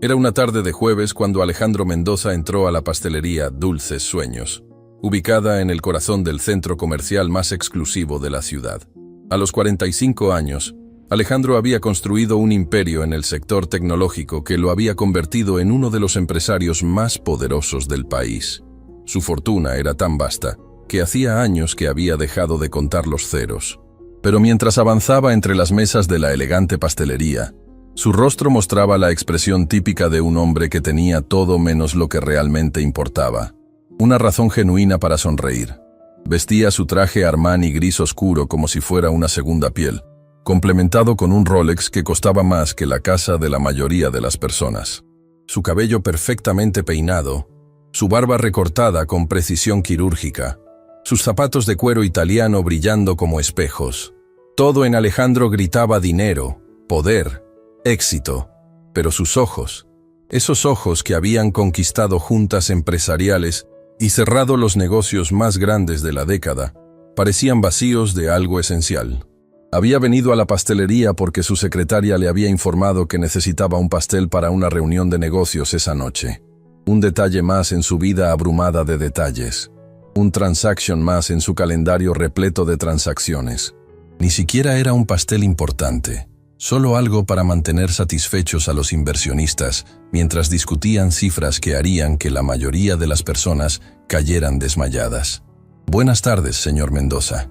Era una tarde de jueves cuando Alejandro Mendoza entró a la pastelería Dulces Sueños, ubicada en el corazón del centro comercial más exclusivo de la ciudad. A los 45 años, Alejandro había construido un imperio en el sector tecnológico que lo había convertido en uno de los empresarios más poderosos del país. Su fortuna era tan vasta que hacía años que había dejado de contar los ceros. Pero mientras avanzaba entre las mesas de la elegante pastelería, su rostro mostraba la expresión típica de un hombre que tenía todo menos lo que realmente importaba. Una razón genuina para sonreír. Vestía su traje Armani gris oscuro como si fuera una segunda piel, complementado con un Rolex que costaba más que la casa de la mayoría de las personas. Su cabello perfectamente peinado, su barba recortada con precisión quirúrgica, sus zapatos de cuero italiano brillando como espejos. Todo en Alejandro gritaba dinero, poder, éxito, pero sus ojos, esos ojos que habían conquistado juntas empresariales y cerrado los negocios más grandes de la década, parecían vacíos de algo esencial. Había venido a la pastelería porque su secretaria le había informado que necesitaba un pastel para una reunión de negocios esa noche. Un detalle más en su vida abrumada de detalles. Un transaction más en su calendario repleto de transacciones. Ni siquiera era un pastel importante. Solo algo para mantener satisfechos a los inversionistas mientras discutían cifras que harían que la mayoría de las personas cayeran desmayadas. «Buenas tardes, señor Mendoza»,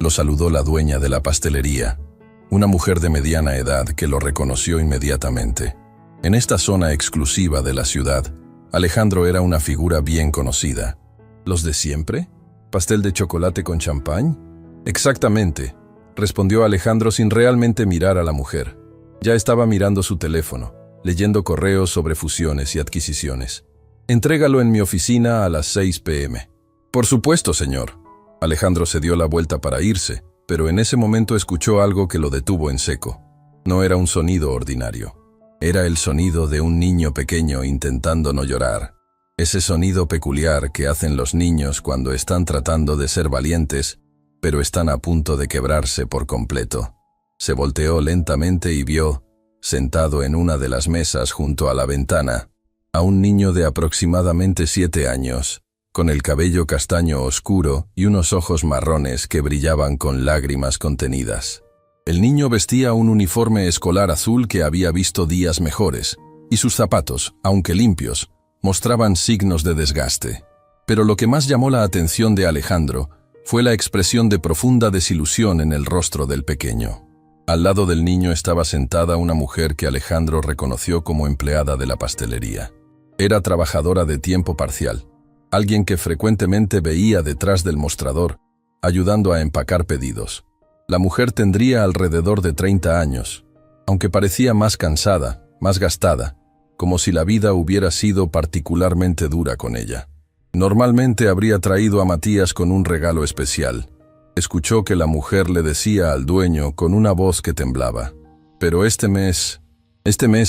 lo saludó la dueña de la pastelería, una mujer de mediana edad que lo reconoció inmediatamente. En esta zona exclusiva de la ciudad, Alejandro era una figura bien conocida. ¿Los de siempre? ¿Pastel de chocolate con champán? Exactamente, respondió Alejandro sin realmente mirar a la mujer. Ya estaba mirando su teléfono, leyendo correos sobre fusiones y adquisiciones. Entrégalo en mi oficina a las 6 p.m. Por supuesto, señor. Alejandro se dio la vuelta para irse, pero en ese momento escuchó algo que lo detuvo en seco. No era un sonido ordinario. Era el sonido de un niño pequeño intentando no llorar. Ese sonido peculiar que hacen los niños cuando están tratando de ser valientes, pero están a punto de quebrarse por completo. Se volteó lentamente y vio, sentado en una de las mesas junto a la ventana, a un niño de aproximadamente 7 años, con el cabello castaño oscuro y unos ojos marrones que brillaban con lágrimas contenidas. El niño vestía un uniforme escolar azul que había visto días mejores, y sus zapatos, aunque limpios, mostraban signos de desgaste. Pero lo que más llamó la atención de Alejandro fue la expresión de profunda desilusión en el rostro del pequeño. Al lado del niño estaba sentada una mujer que Alejandro reconoció como empleada de la pastelería. Era trabajadora de tiempo parcial, alguien que frecuentemente veía detrás del mostrador, ayudando a empacar pedidos. La mujer tendría alrededor de 30 años, aunque parecía más cansada, más gastada, como si la vida hubiera sido particularmente dura con ella. Normalmente habría traído a Matías con un regalo especial. Escuchó que la mujer le decía al dueño con una voz que temblaba: «Pero este mes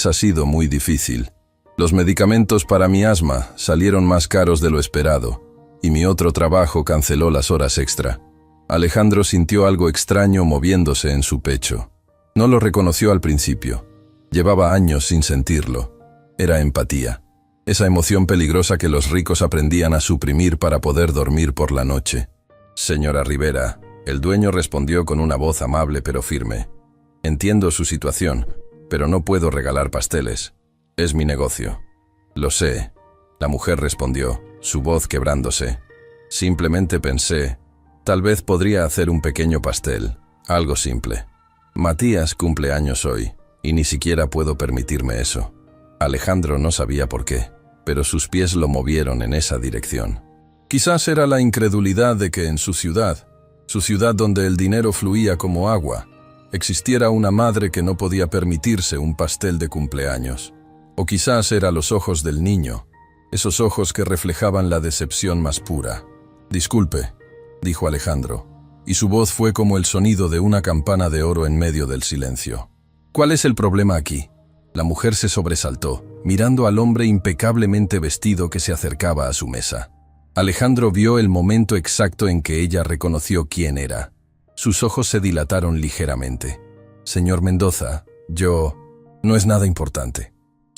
ha sido muy difícil. Los medicamentos para mi asma salieron más caros de lo esperado, y mi otro trabajo canceló las horas extra». Alejandro sintió algo extraño moviéndose en su pecho. No lo reconoció al principio. Llevaba años sin sentirlo. Era empatía. Esa emoción peligrosa que los ricos aprendían a suprimir para poder dormir por la noche. «Señora Rivera», el dueño respondió con una voz amable pero firme. «Entiendo su situación, pero no puedo regalar pasteles. Es mi negocio». «Lo sé», la mujer respondió, su voz quebrándose. «Simplemente pensé, tal vez podría hacer un pequeño pastel, algo simple. Matías cumple años hoy, y ni siquiera puedo permitirme eso». Alejandro no sabía por qué, pero sus pies lo movieron en esa dirección. Quizás era la incredulidad de que en su ciudad donde el dinero fluía como agua, existiera una madre que no podía permitirse un pastel de cumpleaños. O quizás era los ojos del niño, esos ojos que reflejaban la decepción más pura. «Disculpe», dijo Alejandro, y su voz fue como el sonido de una campana de oro en medio del silencio. «¿Cuál es el problema aquí?». La mujer se sobresaltó, mirando al hombre impecablemente vestido que se acercaba a su mesa. Alejandro vio el momento exacto en que ella reconoció quién era. Sus ojos se dilataron ligeramente. «Señor Mendoza, no es nada importante.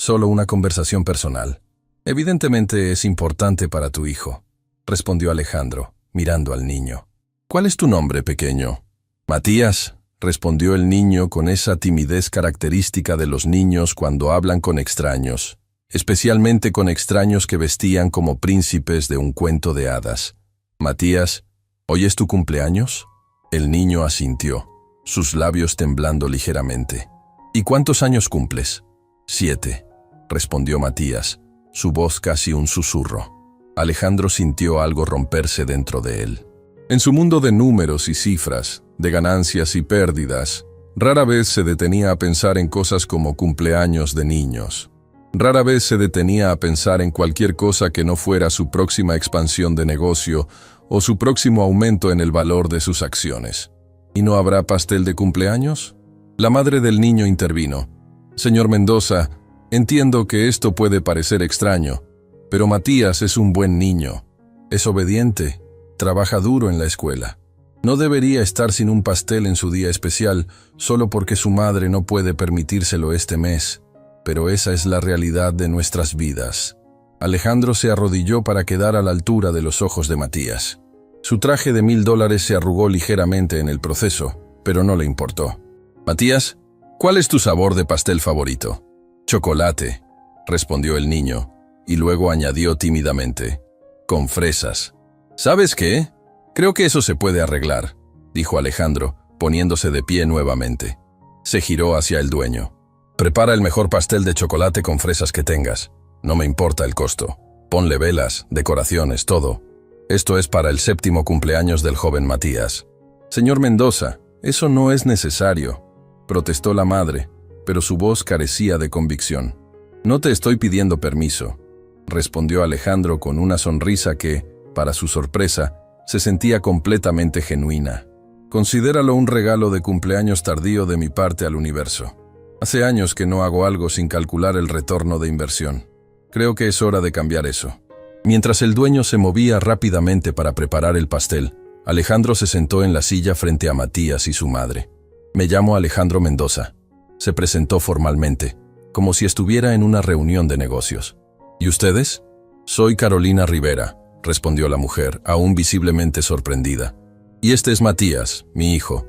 Solo una conversación personal. Evidentemente es importante para tu hijo, respondió Alejandro, mirando al niño. ¿Cuál es tu nombre, pequeño? Matías, respondió el niño con esa timidez característica de los niños cuando hablan con extraños, especialmente con extraños que vestían como príncipes de un cuento de hadas. Matías, ¿hoy es tu cumpleaños? El niño asintió, sus labios temblando ligeramente. ¿Y cuántos años cumples? 7, respondió Matías, su voz casi un susurro. Alejandro sintió algo romperse dentro de él. En su mundo de números y cifras, de ganancias y pérdidas, rara vez se detenía a pensar en cosas como cumpleaños de niños. Rara vez se detenía a pensar en cualquier cosa que no fuera su próxima expansión de negocio o su próximo aumento en el valor de sus acciones. ¿Y no habrá pastel de cumpleaños? La madre del niño intervino. Señor Mendoza, entiendo que esto puede parecer extraño, pero Matías es un buen niño. Es obediente, trabaja duro en la escuela. No debería estar sin un pastel en su día especial solo porque su madre no puede permitírselo este mes. Pero esa es la realidad de nuestras vidas. Alejandro se arrodilló para quedar a la altura de los ojos de Matías. Su traje de $1000 se arrugó ligeramente en el proceso, pero no le importó. Matías, ¿cuál es tu sabor de pastel favorito? Chocolate, respondió el niño, y luego añadió tímidamente, con fresas. ¿Sabes qué? Creo que eso se puede arreglar, dijo Alejandro, poniéndose de pie nuevamente. Se giró hacia el dueño. Prepara el mejor pastel de chocolate con fresas que tengas. No me importa el costo. Ponle velas, decoraciones, todo. Esto es para el 7º cumpleaños del joven Matías. Señor Mendoza, eso no es necesario, protestó la madre, pero su voz carecía de convicción. No te estoy pidiendo permiso, respondió Alejandro con una sonrisa que, para su sorpresa, se sentía completamente genuina. Considéralo un regalo de cumpleaños tardío de mi parte al universo. Hace años que no hago algo sin calcular el retorno de inversión. Creo que es hora de cambiar eso. Mientras el dueño se movía rápidamente para preparar el pastel, Alejandro se sentó en la silla frente a Matías y su madre. Me llamo Alejandro Mendoza. Se presentó formalmente, como si estuviera en una reunión de negocios. ¿Y ustedes? Soy Carolina Rivera, respondió la mujer, aún visiblemente sorprendida. Y este es Matías, mi hijo.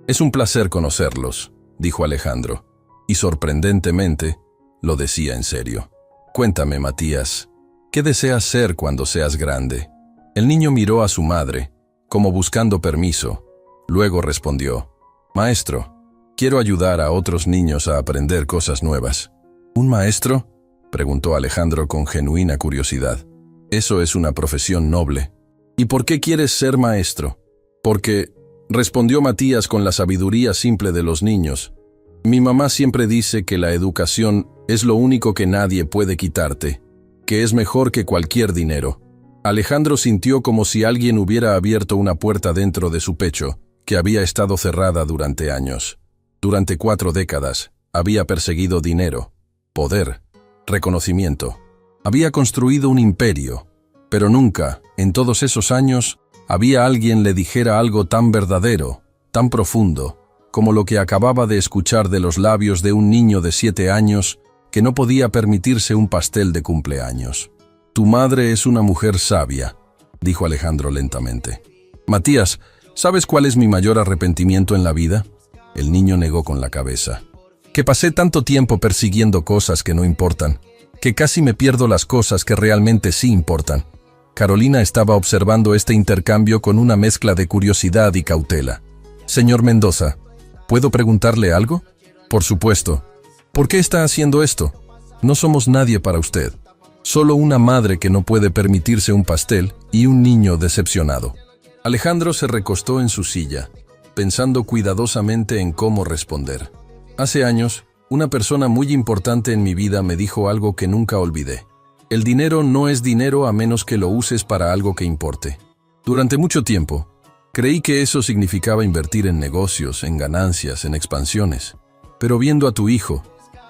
Es un placer conocerlos, dijo Alejandro. Y sorprendentemente, lo decía en serio. Cuéntame, Matías, ¿qué deseas ser cuando seas grande? El niño miró a su madre, como buscando permiso. Luego respondió, Maestro, quiero ayudar a otros niños a aprender cosas nuevas. ¿Un maestro? Preguntó Alejandro con genuina curiosidad. Eso es una profesión noble. ¿Y por qué quieres ser maestro? Porque, respondió Matías con la sabiduría simple de los niños, mi mamá siempre dice que la educación es lo único que nadie puede quitarte, que es mejor que cualquier dinero. Alejandro sintió como si alguien hubiera abierto una puerta dentro de su pecho, que había estado cerrada durante años. Durante 4 décadas, había perseguido dinero, poder, reconocimiento. Había construido un imperio, pero nunca, en todos esos años, había alguien le dijera algo tan verdadero, tan profundo, como lo que acababa de escuchar de los labios de un niño de 7 años que no podía permitirse un pastel de cumpleaños. Tu madre es una mujer sabia, dijo Alejandro lentamente. Matías, ¿sabes cuál es mi mayor arrepentimiento en la vida? El niño negó con la cabeza. Que pasé tanto tiempo persiguiendo cosas que no importan, que casi me pierdo las cosas que realmente sí importan. Carolina estaba observando este intercambio con una mezcla de curiosidad y cautela. Señor Mendoza, ¿puedo preguntarle algo? Por supuesto. ¿Por qué está haciendo esto? No somos nadie para usted. Solo una madre que no puede permitirse un pastel y un niño decepcionado. Alejandro se recostó en su silla, pensando cuidadosamente en cómo responder. Hace años, una persona muy importante en mi vida me dijo algo que nunca olvidé. El dinero no es dinero a menos que lo uses para algo que importe. Durante mucho tiempo, creí que eso significaba invertir en negocios, en ganancias, en expansiones. Pero viendo a tu hijo,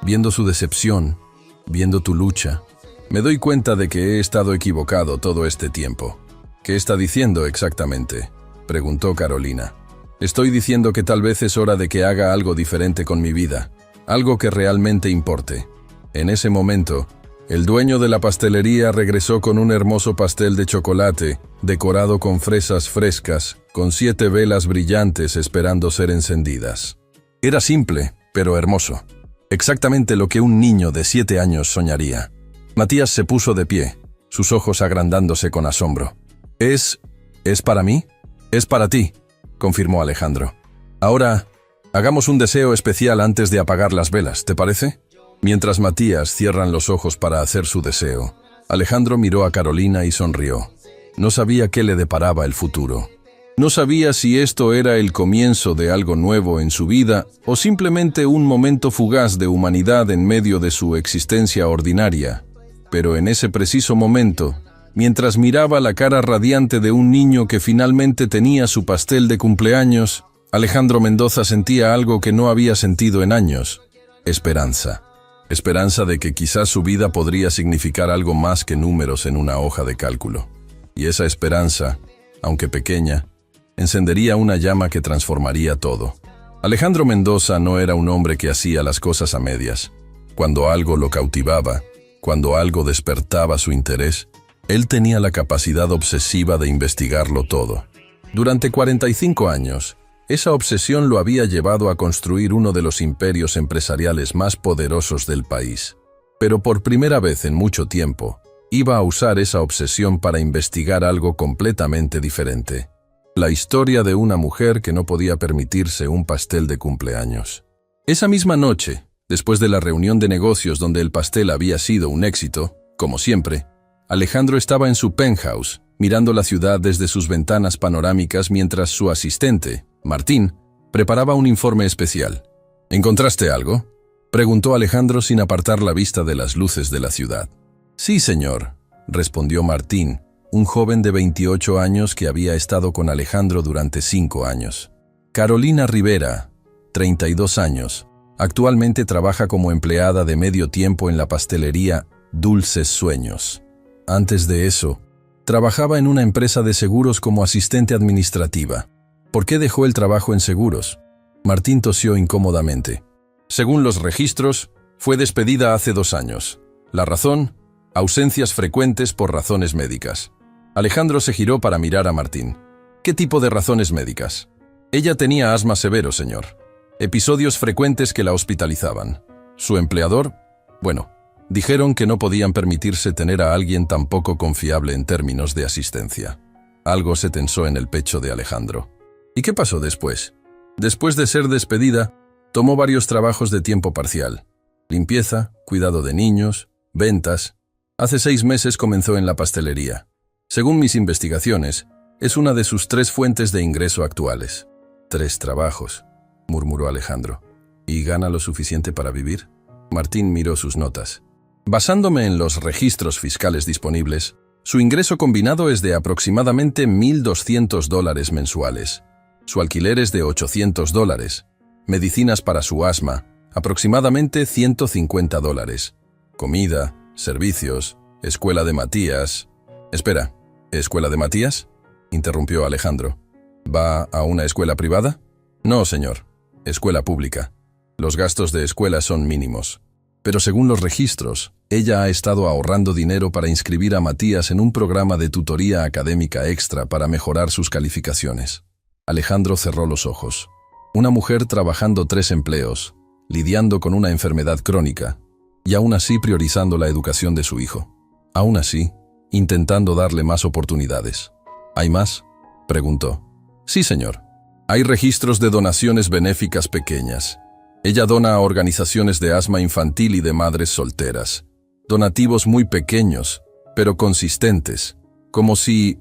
viendo su decepción, viendo tu lucha, me doy cuenta de que he estado equivocado todo este tiempo. ¿Qué está diciendo exactamente?, preguntó Carolina. Estoy diciendo que tal vez es hora de que haga algo diferente con mi vida, algo que realmente importe. En ese momento, el dueño de la pastelería regresó con un hermoso pastel de chocolate, decorado con fresas frescas, con 7 velas brillantes esperando ser encendidas. Era simple, pero hermoso. Exactamente lo que un niño de 7 años soñaría. Matías se puso de pie, sus ojos agrandándose con asombro. ¿Es para mí? Es para ti, confirmó Alejandro. Ahora, hagamos un deseo especial antes de apagar las velas, ¿te parece? Mientras Matías cierran los ojos para hacer su deseo, Alejandro miró a Carolina y sonrió. No sabía qué le deparaba el futuro. No sabía si esto era el comienzo de algo nuevo en su vida o simplemente un momento fugaz de humanidad en medio de su existencia ordinaria. Pero en ese preciso momento, mientras miraba la cara radiante de un niño que finalmente tenía su pastel de cumpleaños, Alejandro Mendoza sentía algo que no había sentido en años: esperanza. Esperanza de que quizás su vida podría significar algo más que números en una hoja de cálculo. Y esa esperanza, aunque pequeña, encendería una llama que transformaría todo. Alejandro Mendoza no era un hombre que hacía las cosas a medias. Cuando algo lo cautivaba, cuando algo despertaba su interés, él tenía la capacidad obsesiva de investigarlo todo. Durante 45 años, esa obsesión lo había llevado a construir uno de los imperios empresariales más poderosos del país. Pero por primera vez en mucho tiempo, iba a usar esa obsesión para investigar algo completamente diferente: la historia de una mujer que no podía permitirse un pastel de cumpleaños. Esa misma noche, después de la reunión de negocios donde el pastel había sido un éxito, como siempre, Alejandro estaba en su penthouse, mirando la ciudad desde sus ventanas panorámicas mientras su asistente, Martín, preparaba un informe especial. ¿Encontraste algo?, preguntó Alejandro sin apartar la vista de las luces de la ciudad. Sí, señor, respondió Martín, un joven de 28 años que había estado con Alejandro durante 5 años. Carolina Rivera, 32 años, actualmente trabaja como empleada de medio tiempo en la pastelería Dulces Sueños. Antes de eso, trabajaba en una empresa de seguros como asistente administrativa. ¿Por qué dejó el trabajo en seguros? Martín tosió incómodamente. Según los registros, fue despedida hace 2 años. La razón: ausencias frecuentes por razones médicas. Alejandro se giró para mirar a Martín. ¿Qué tipo de razones médicas? Ella tenía asma severo, señor. Episodios frecuentes que la hospitalizaban. ¿Su empleador? Bueno, dijeron que no podían permitirse tener a alguien tan poco confiable en términos de asistencia. Algo se tensó en el pecho de Alejandro. ¿Y qué pasó después? Después de ser despedida, tomó varios trabajos de tiempo parcial: limpieza, cuidado de niños, ventas. Hace 6 meses comenzó en la pastelería. Según mis investigaciones, es una de sus 3 fuentes de ingreso actuales. 3 trabajos, murmuró Alejandro. ¿Y gana lo suficiente para vivir? Martín miró sus notas. Basándome en los registros fiscales disponibles, su ingreso combinado es de aproximadamente $1,200 mensuales. Su alquiler es de $800. Medicinas para su asma, aproximadamente $150. Comida, servicios, escuela de Matías. Espera, ¿escuela de Matías?, interrumpió Alejandro. ¿Va a una escuela privada? No, señor. Escuela pública. Los gastos de escuela son mínimos. Pero según los registros, ella ha estado ahorrando dinero para inscribir a Matías en un programa de tutoría académica extra para mejorar sus calificaciones. Alejandro cerró los ojos. Una mujer trabajando 3 empleos, lidiando con una enfermedad crónica, y aún así priorizando la educación de su hijo. Aún así, intentando darle más oportunidades. ¿Hay más?, preguntó. Sí, señor. Hay registros de donaciones benéficas pequeñas. Ella dona a organizaciones de asma infantil y de madres solteras. Donativos muy pequeños, pero consistentes, como si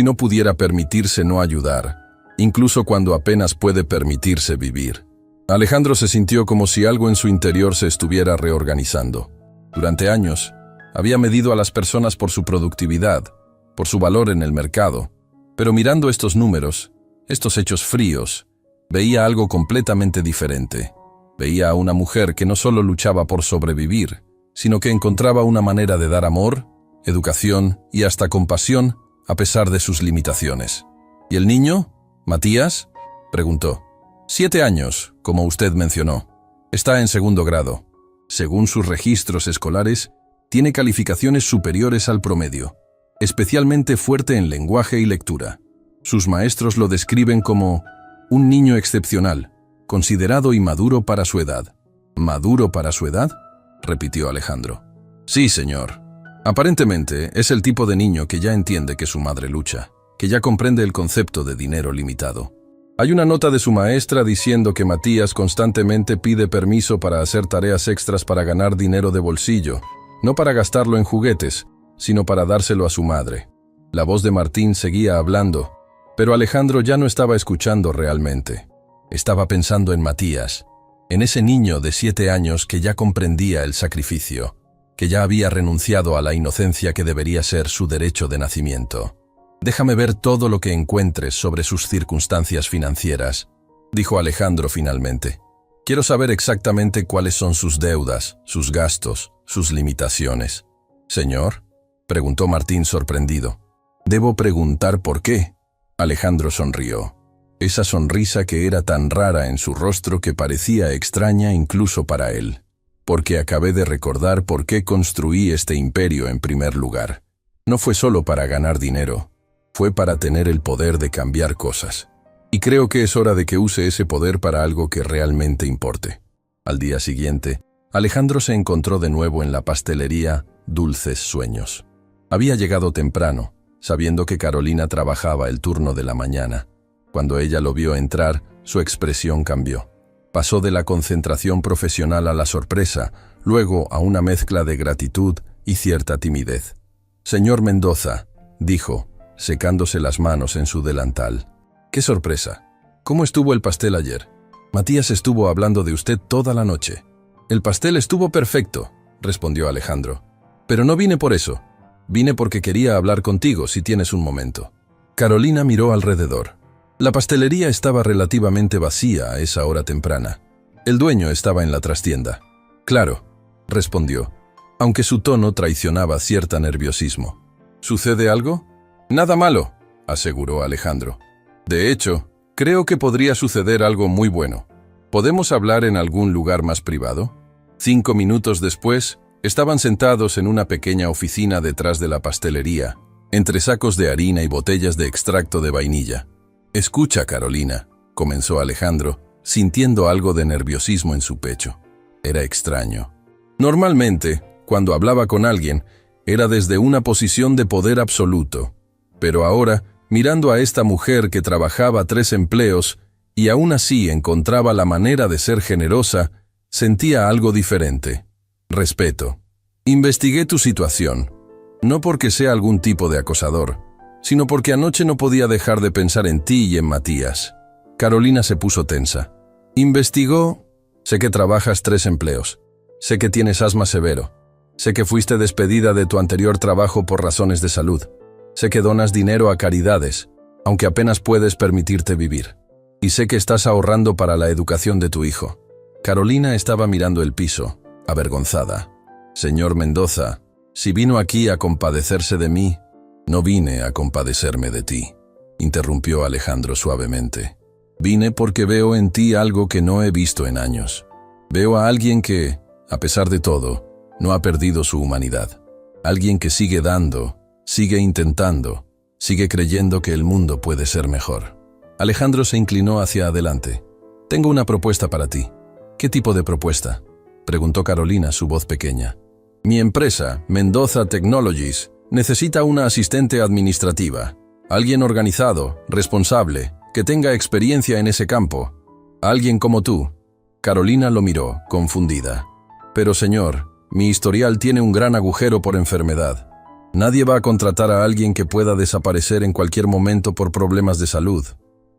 no pudiera permitirse no ayudar, incluso cuando apenas puede permitirse vivir. Alejandro se sintió como si algo en su interior se estuviera reorganizando. Durante años, había medido a las personas por su productividad, por su valor en el mercado, pero mirando estos números, estos hechos fríos, veía algo completamente diferente. Veía a una mujer que no solo luchaba por sobrevivir, sino que encontraba una manera de dar amor, educación y hasta compasión a pesar de sus limitaciones. ¿Y el niño? ¿Matías?, preguntó. 7 años, como usted mencionó. Está en 2º grado. Según sus registros escolares, tiene calificaciones superiores al promedio, especialmente fuerte en lenguaje y lectura. Sus maestros lo describen como un niño excepcional, considerado y maduro para su edad. ¿Maduro para su edad?, repitió Alejandro. Sí, señor. Aparentemente es el tipo de niño que ya entiende que su madre lucha, que ya comprende el concepto de dinero limitado. Hay una nota de su maestra diciendo que Matías constantemente pide permiso para hacer tareas extras para ganar dinero de bolsillo, no para gastarlo en juguetes, sino para dárselo a su madre. La voz de Martín seguía hablando, pero Alejandro ya no estaba escuchando realmente. Estaba pensando en Matías, en ese niño de 7 años que ya comprendía el sacrificio, que ya había renunciado a la inocencia que debería ser su derecho de nacimiento. «Déjame ver todo lo que encuentres sobre sus circunstancias financieras», dijo Alejandro finalmente. «Quiero saber exactamente cuáles son sus deudas, sus gastos, sus limitaciones». «¿Señor?», preguntó Martín sorprendido. «¿Debo preguntar por qué?». Alejandro sonrió. Esa sonrisa que era tan rara en su rostro que parecía extraña incluso para él. «Porque acabé de recordar por qué construí este imperio en primer lugar. No fue solo para ganar dinero. Fue para tener el poder de cambiar cosas. Y creo que es hora de que use ese poder para algo que realmente importe». Al día siguiente, Alejandro se encontró de nuevo en la pastelería Dulces Sueños. Había llegado temprano, sabiendo que Carolina trabajaba el turno de la mañana. Cuando ella lo vio entrar, su expresión cambió. Pasó de la concentración profesional a la sorpresa, luego a una mezcla de gratitud y cierta timidez. «Señor Mendoza», dijo, secándose las manos en su delantal. «¡Qué sorpresa! ¿Cómo estuvo el pastel ayer? Matías estuvo hablando de usted toda la noche». «El pastel estuvo perfecto», respondió Alejandro. «Pero no vine por eso. Vine porque quería hablar contigo, si tienes un momento». Carolina miró alrededor. La pastelería estaba relativamente vacía a esa hora temprana. El dueño estaba en la trastienda. «Claro», respondió, aunque su tono traicionaba cierto nerviosismo. «¿Sucede algo?» «Nada malo», aseguró Alejandro. «De hecho, creo que podría suceder algo muy bueno. ¿Podemos hablar en algún lugar más privado?». 5 minutos después, estaban sentados en una pequeña oficina detrás de la pastelería, entre sacos de harina y botellas de extracto de vainilla. «Escucha, Carolina», comenzó Alejandro, sintiendo algo de nerviosismo en su pecho. Era extraño. Normalmente, cuando hablaba con alguien, era desde una posición de poder absoluto. Pero ahora, mirando a esta mujer que trabajaba 3 empleos y aún así encontraba la manera de ser generosa, sentía algo diferente. «Respeto. Investigué tu situación, no porque sea algún tipo de acosador, sino porque anoche no podía dejar de pensar en ti y en Matías». Carolina se puso tensa. «¿Investigó? Sé que trabajas 3 empleos. Sé que tienes asma severo. Sé que fuiste despedida de tu anterior trabajo por razones de salud. Sé que donas dinero a caridades, aunque apenas puedes permitirte vivir. Y sé que estás ahorrando para la educación de tu hijo». Carolina estaba mirando el piso, avergonzada. «Señor Mendoza, si vino aquí a compadecerse de mí, no vine a compadecerme de ti», interrumpió Alejandro suavemente. «Vine porque veo en ti algo que no he visto en años. Veo a alguien que, a pesar de todo, no ha perdido su humanidad. Alguien que sigue dando, sigue intentando, sigue creyendo que el mundo puede ser mejor». Alejandro se inclinó hacia adelante. «Tengo una propuesta para ti». «¿Qué tipo de propuesta?», preguntó Carolina, su voz pequeña. «Mi empresa, Mendoza Technologies, necesita una asistente administrativa. Alguien organizado, responsable, que tenga experiencia en ese campo. Alguien como tú». Carolina lo miró, confundida. «Pero señor, mi historial tiene un gran agujero por enfermedad. Nadie va a contratar a alguien que pueda desaparecer en cualquier momento por problemas de salud».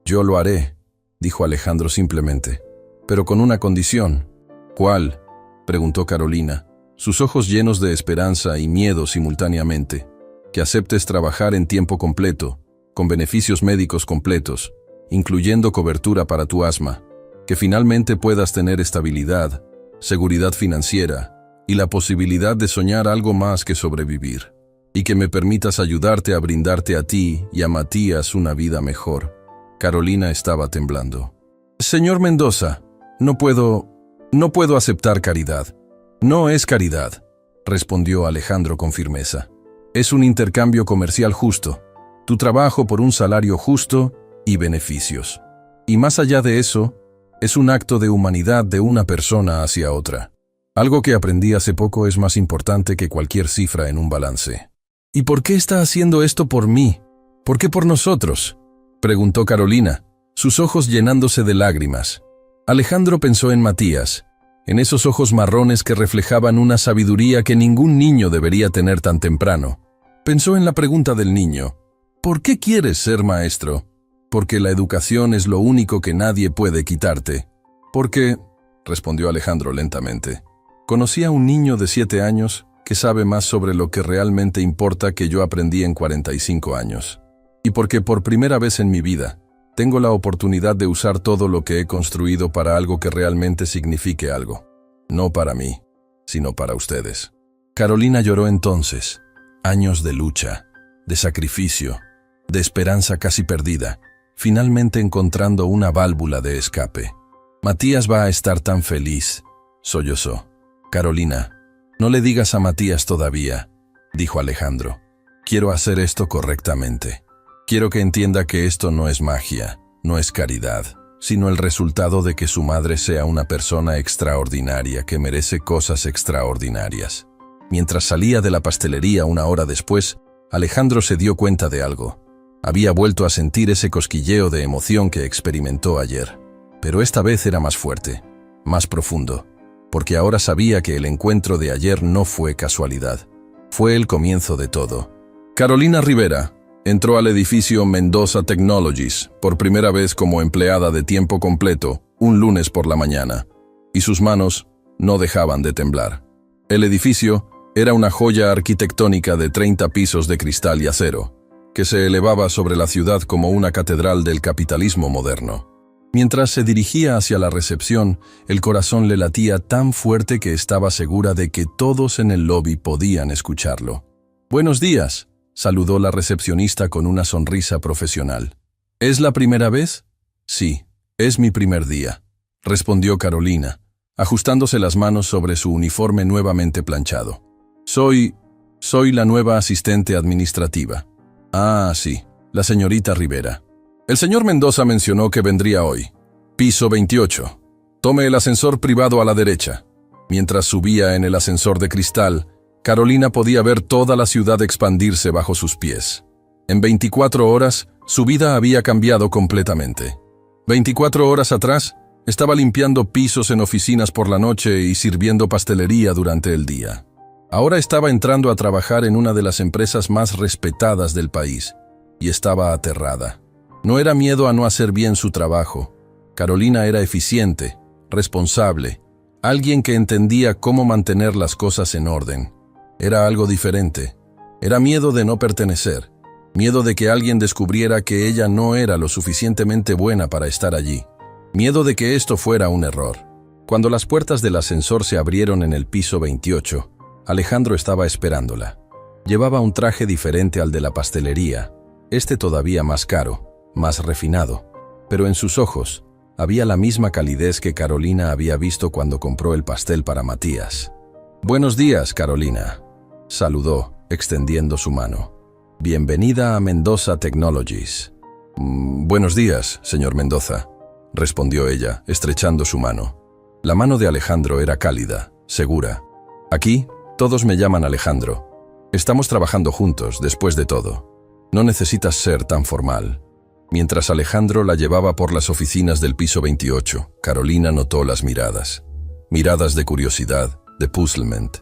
«Yo lo haré», dijo Alejandro simplemente, «pero con una condición». «¿Cuál?», preguntó Carolina, sus ojos llenos de esperanza y miedo simultáneamente. «Que aceptes trabajar en tiempo completo, con beneficios médicos completos, incluyendo cobertura para tu asma. Que finalmente puedas tener estabilidad, seguridad financiera y la posibilidad de soñar algo más que sobrevivir. Y que me permitas ayudarte a brindarte a ti y a Matías una vida mejor». Carolina estaba temblando. «Señor Mendoza, no puedo aceptar caridad. No es caridad, respondió Alejandro con firmeza. Es un intercambio comercial justo, tu trabajo por un salario justo y beneficios. Y más allá de eso, es un acto de humanidad de una persona hacia otra. Algo que aprendí hace poco es más importante que cualquier cifra en un balance. ¿Y por qué está haciendo esto por mí? ¿Por qué por nosotros?, preguntó Carolina, sus ojos llenándose de lágrimas. Alejandro pensó en Matías, en esos ojos marrones que reflejaban una sabiduría que ningún niño debería tener tan temprano. Pensó en la pregunta del niño: ¿por qué quieres ser maestro? Porque la educación es lo único que nadie puede quitarte. Porque, respondió Alejandro lentamente, conocí a un niño de 7 años que sabe más sobre lo que realmente importa que yo aprendí en 45 años. Y porque por primera vez en mi vida, tengo la oportunidad de usar todo lo que he construido para algo que realmente signifique algo. No para mí, sino para ustedes. Carolina lloró entonces. Años de lucha, de sacrificio, de esperanza casi perdida, finalmente encontrando una válvula de escape. Matías va a estar tan feliz, sollozó. Carolina, no le digas a Matías todavía, dijo Alejandro. Quiero hacer esto correctamente. Quiero que entienda que esto no es magia, no es caridad, sino el resultado de que su madre sea una persona extraordinaria que merece cosas extraordinarias. Mientras salía de la pastelería 1 hora después, Alejandro se dio cuenta de algo. Había vuelto a sentir ese cosquilleo de emoción que experimentó ayer. Pero esta vez era más fuerte, más profundo, porque ahora sabía que el encuentro de ayer no fue casualidad. Fue el comienzo de todo. Carolina Rivera entró al edificio Mendoza Technologies por primera vez como empleada de tiempo completo un lunes por la mañana, y sus manos no dejaban de temblar. El edificio era una joya arquitectónica de 30 pisos de cristal y acero, que se elevaba sobre la ciudad como una catedral del capitalismo moderno. Mientras se dirigía hacia la recepción, el corazón le latía tan fuerte que estaba segura de que todos en el lobby podían escucharlo. «Buenos días», saludó la recepcionista con una sonrisa profesional. «¿Es la primera vez?» «Sí, es mi primer día», respondió Carolina, ajustándose las manos sobre su uniforme nuevamente planchado. Soy la nueva asistente administrativa». «Ah, sí, la señorita Rivera. El señor Mendoza mencionó que vendría hoy. Piso 28. Tome el ascensor privado a la derecha». Mientras subía en el ascensor de cristal, Carolina podía ver toda la ciudad expandirse bajo sus pies. En 24 horas, su vida había cambiado completamente. 24 horas atrás, estaba limpiando pisos en oficinas por la noche y sirviendo pastelería durante el día. Ahora estaba entrando a trabajar en una de las empresas más respetadas del país, y estaba aterrada. No era miedo a no hacer bien su trabajo. Carolina era eficiente, responsable, alguien que entendía cómo mantener las cosas en orden. Era algo diferente. Era miedo de no pertenecer, miedo de que alguien descubriera que ella no era lo suficientemente buena para estar allí, miedo de que esto fuera un error. Cuando las puertas del ascensor se abrieron en el piso 28, Alejandro estaba esperándola. Llevaba un traje diferente al de la pastelería, todavía más caro, más refinado, pero en sus ojos había la misma calidez que Carolina había visto cuando compró el pastel para Matías. «Buenos días, Carolina», saludó, extendiendo su mano. «Bienvenida a Mendoza Technologies». «Buenos días, señor Mendoza», respondió ella, estrechando su mano. La mano de Alejandro era cálida, segura. «Aquí, todos me llaman Alejandro. Estamos trabajando juntos, después de todo. No necesitas ser tan formal». Mientras Alejandro la llevaba por las oficinas del piso 28, Carolina notó las miradas. Miradas de curiosidad, de puzzlement.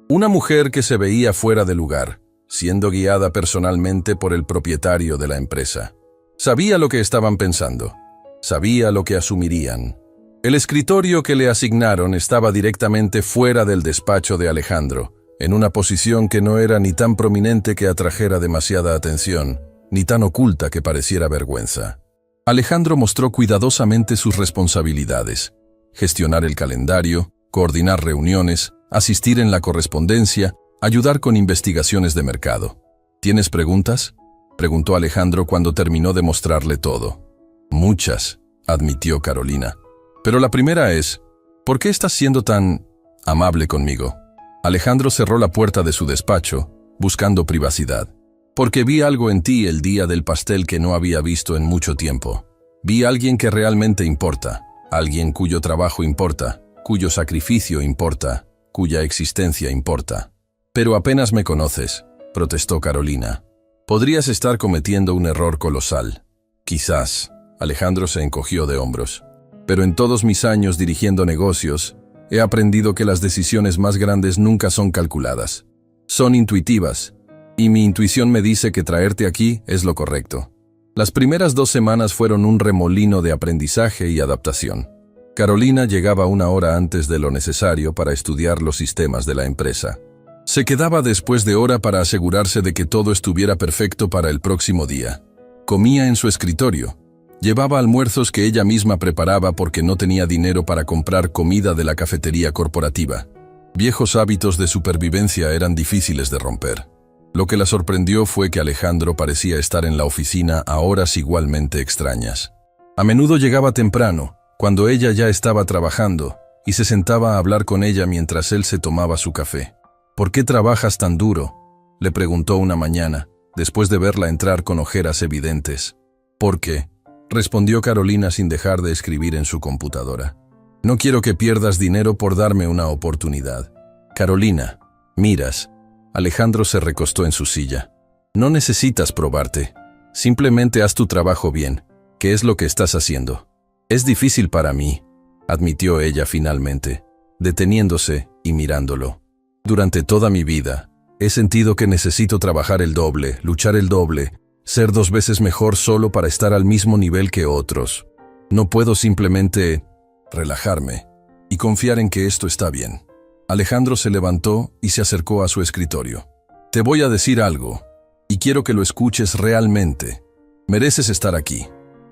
Una mujer que se veía fuera de lugar, siendo guiada personalmente por el propietario de la empresa. Sabía lo que estaban pensando. Sabía lo que asumirían. El escritorio que le asignaron estaba directamente fuera del despacho de Alejandro, en una posición que no era ni tan prominente que atrajera demasiada atención, ni tan oculta que pareciera vergüenza. Alejandro mostró cuidadosamente sus responsabilidades: gestionar el calendario, coordinar reuniones, asistir en la correspondencia, ayudar con investigaciones de mercado. ¿Tienes preguntas?, preguntó Alejandro cuando terminó de mostrarle todo. Muchas, admitió Carolina. Pero la primera es, ¿por qué estás siendo tan amable conmigo. Alejandro cerró la puerta de su despacho, buscando privacidad. Porque vi algo en ti el día del pastel que no había visto en mucho tiempo. Vi a alguien que realmente importa, alguien cuyo trabajo importa, cuyo sacrificio importa, cuya existencia importa. Pero apenas me conoces, protestó Carolina. Podrías estar cometiendo un error colosal. Quizás. Alejandro se encogió de hombros. Pero en todos mis años dirigiendo negocios, he aprendido que las decisiones más grandes nunca son calculadas. Son intuitivas. Y mi intuición me dice que traerte aquí es lo correcto. Las primeras 2 semanas fueron un remolino de aprendizaje y adaptación. Carolina llegaba 1 hora antes de lo necesario para estudiar los sistemas de la empresa. Se quedaba después de hora para asegurarse de que todo estuviera perfecto para el próximo día. Comía en su escritorio. Llevaba almuerzos que ella misma preparaba porque no tenía dinero para comprar comida de la cafetería corporativa. Viejos hábitos de supervivencia eran difíciles de romper. Lo que la sorprendió fue que Alejandro parecía estar en la oficina a horas igualmente extrañas. A menudo llegaba temprano, cuando ella ya estaba trabajando, y se sentaba a hablar con ella mientras él se tomaba su café. «¿Por qué trabajas tan duro?», le preguntó una mañana, después de verla entrar con ojeras evidentes. «¿Por qué?», respondió Carolina sin dejar de escribir en su computadora. «No quiero que pierdas dinero por darme una oportunidad». «Carolina, miras». Alejandro se recostó en su silla. «No necesitas probarte. Simplemente haz tu trabajo bien, que es lo que estás haciendo». «Es difícil para mí», admitió ella finalmente, deteniéndose y mirándolo. «Durante toda mi vida, he sentido que necesito trabajar el doble, luchar el doble, ser 2 veces mejor solo para estar al mismo nivel que otros. No puedo simplemente relajarme y confiar en que esto está bien». Alejandro se levantó y se acercó a su escritorio. «Te voy a decir algo, y quiero que lo escuches realmente. Mereces estar aquí,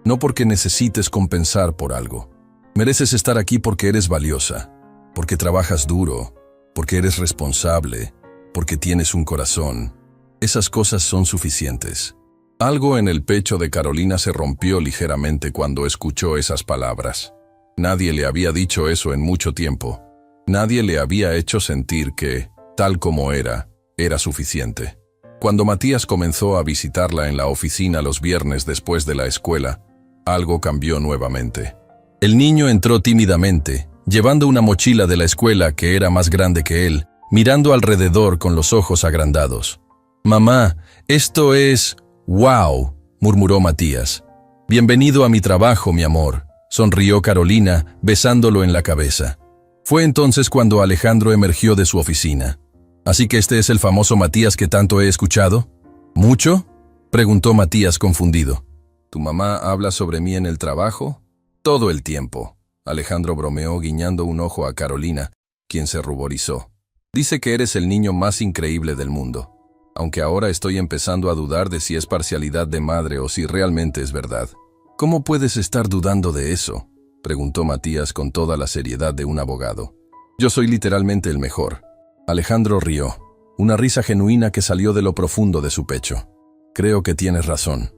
no porque necesites compensar por algo. Mereces estar aquí porque eres valiosa, porque trabajas duro, porque eres responsable, porque tienes un corazón. Esas cosas son suficientes». Algo en el pecho de Carolina se rompió ligeramente cuando escuchó esas palabras. Nadie le había dicho eso en mucho tiempo. Nadie le había hecho sentir que, tal como era suficiente. Cuando Matías comenzó a visitarla en la oficina los viernes después de la escuela, algo cambió nuevamente. El niño entró tímidamente, llevando una mochila de la escuela que era más grande que él, mirando alrededor con los ojos agrandados. «Mamá, esto es... ¡Wow!», murmuró Matías. «Bienvenido a mi trabajo, mi amor», sonrió Carolina, besándolo en la cabeza. Fue entonces cuando Alejandro emergió de su oficina. «¿Así que este es el famoso Matías que tanto he escuchado?» «¿Mucho?», preguntó Matías confundido. «¿Tu mamá habla sobre mí en el trabajo?» «Todo el tiempo», Alejandro bromeó guiñando un ojo a Carolina, quien se ruborizó. «Dice que eres el niño más increíble del mundo, aunque ahora estoy empezando a dudar de si es parcialidad de madre o si realmente es verdad». «¿Cómo puedes estar dudando de eso?», preguntó Matías con toda la seriedad de un abogado. «Yo soy literalmente el mejor». Alejandro rió, una risa genuina que salió de lo profundo de su pecho. «Creo que tienes razón.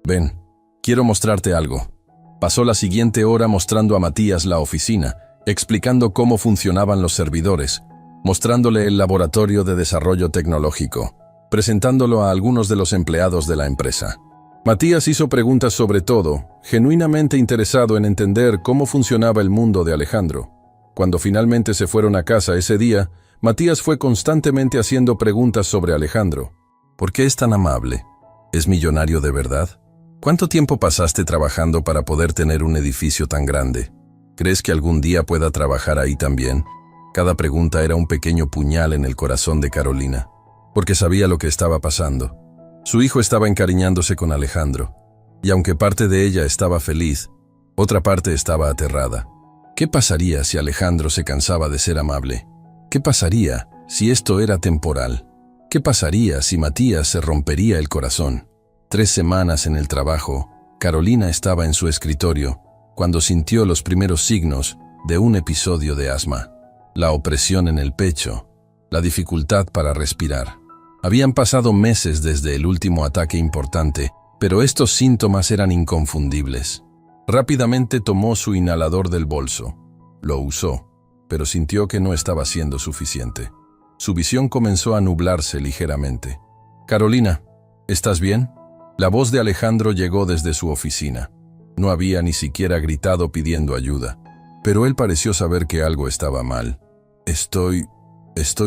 Ven, quiero mostrarte algo». Pasó la siguiente hora mostrando a Matías la oficina, explicando cómo funcionaban los servidores, mostrándole el laboratorio de desarrollo tecnológico, presentándolo a algunos de los empleados de la empresa. Matías hizo preguntas sobre todo, genuinamente interesado en entender cómo funcionaba el mundo de Alejandro. Cuando finalmente se fueron a casa ese día, Matías fue constantemente haciendo preguntas sobre Alejandro. ¿Por qué es tan amable? ¿Es millonario de verdad? ¿Cuánto tiempo pasaste trabajando para poder tener un edificio tan grande? ¿Crees que algún día pueda trabajar ahí también? Cada pregunta era un pequeño puñal en el corazón de Carolina, porque sabía lo que estaba pasando. Su hijo estaba encariñándose con Alejandro, y aunque parte de ella estaba feliz, otra parte estaba aterrada. ¿Qué pasaría si Alejandro se cansaba de ser amable? ¿Qué pasaría si esto era temporal? ¿Qué pasaría si Matías se rompería el corazón? 3 semanas en el trabajo, Carolina estaba en su escritorio cuando sintió los primeros signos de un episodio de asma. La opresión en el pecho, la dificultad para respirar. Habían pasado meses desde el último ataque importante, pero estos síntomas eran inconfundibles. Rápidamente tomó su inhalador del bolso. Lo usó. pero sintió que no estaba siendo suficiente. Su visión comenzó a nublarse ligeramente. «Carolina, ¿estás bien?». La voz de Alejandro llegó desde su oficina. No había ni siquiera gritado pidiendo ayuda, pero él pareció saber que algo estaba mal. Estoy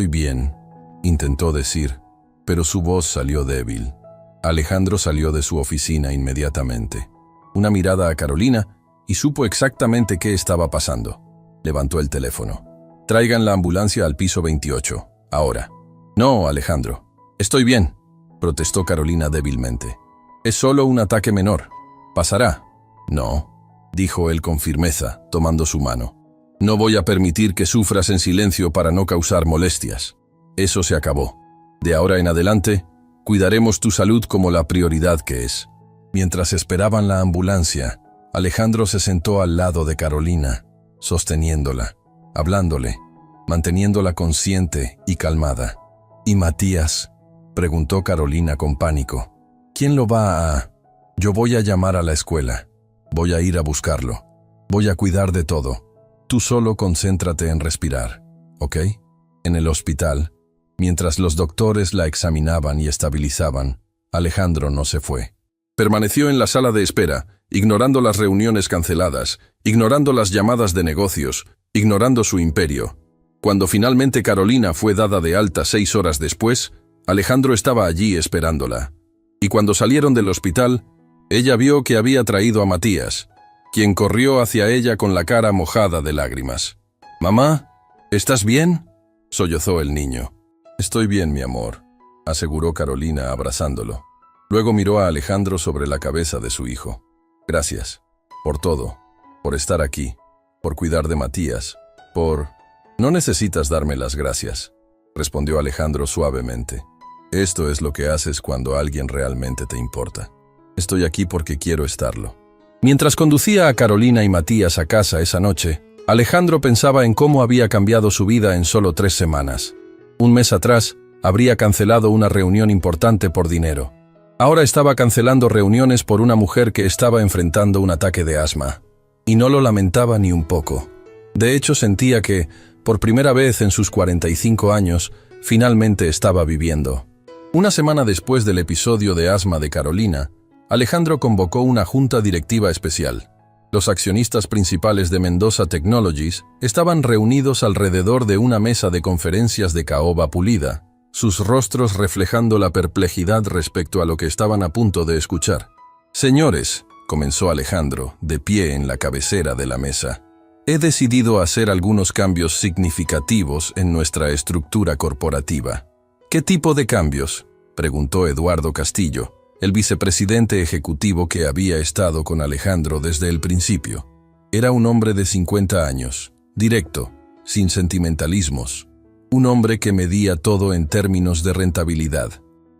bien», intentó decir, pero su voz salió débil. Alejandro salió de su oficina inmediatamente. Una mirada a Carolina y supo exactamente qué estaba pasando. Levantó el teléfono. «Traigan la ambulancia al piso 28, ahora». «No, Alejandro. Estoy bien», protestó Carolina débilmente. «Es solo un ataque menor. Pasará». «No», dijo él con firmeza, tomando su mano. «No voy a permitir que sufras en silencio para no causar molestias. Eso se acabó. De ahora en adelante, cuidaremos tu salud como la prioridad que es». Mientras esperaban la ambulancia, Alejandro se sentó al lado de Carolina, sosteniéndola, hablándole, manteniéndola consciente y calmada. «¿Y Matías?», preguntó Carolina con pánico. «¿Quién lo va a...?» «Yo voy a llamar a la escuela. Voy a ir a buscarlo. Voy a cuidar de todo. Tú solo concéntrate en respirar, ¿ok?». En el hospital, mientras los doctores la examinaban y estabilizaban, Alejandro no se fue. Permaneció en la sala de espera, ignorando las reuniones canceladas, ignorando las llamadas de negocios, ignorando su imperio. Cuando finalmente Carolina fue dada de alta 6 horas después, Alejandro estaba allí esperándola. Y cuando salieron del hospital, ella vio que había traído a Matías, quien corrió hacia ella con la cara mojada de lágrimas. «Mamá, ¿estás bien?», sollozó el niño. «Estoy bien, mi amor», aseguró Carolina abrazándolo. Luego miró a Alejandro sobre la cabeza de su hijo. «Gracias. Por todo. Por estar aquí. Por cuidar de Matías. Por...». «No necesitas darme las gracias», respondió Alejandro suavemente. «Esto es lo que haces cuando alguien realmente te importa. Estoy aquí porque quiero estarlo». Mientras conducía a Carolina y Matías a casa esa noche, Alejandro pensaba en cómo había cambiado su vida en solo 3 semanas. Un mes atrás, habría cancelado una reunión importante por dinero. Ahora estaba cancelando reuniones por una mujer que estaba enfrentando un ataque de asma. Y no lo lamentaba ni un poco. De hecho, sentía que, por primera vez en sus 45 años, finalmente estaba viviendo. Una semana después del episodio de asma de Carolina, Alejandro convocó una junta directiva especial. Los accionistas principales de Mendoza Technologies estaban reunidos alrededor de una mesa de conferencias de caoba pulida, sus rostros reflejando la perplejidad respecto a lo que estaban a punto de escuchar. «Señores», comenzó Alejandro, de pie en la cabecera de la mesa, «he decidido hacer algunos cambios significativos en nuestra estructura corporativa». «¿Qué tipo de cambios?», preguntó Eduardo Castillo, el vicepresidente ejecutivo que había estado con Alejandro desde el principio. Era un hombre de 50 años, directo, sin sentimentalismos. Un hombre que medía todo en términos de rentabilidad.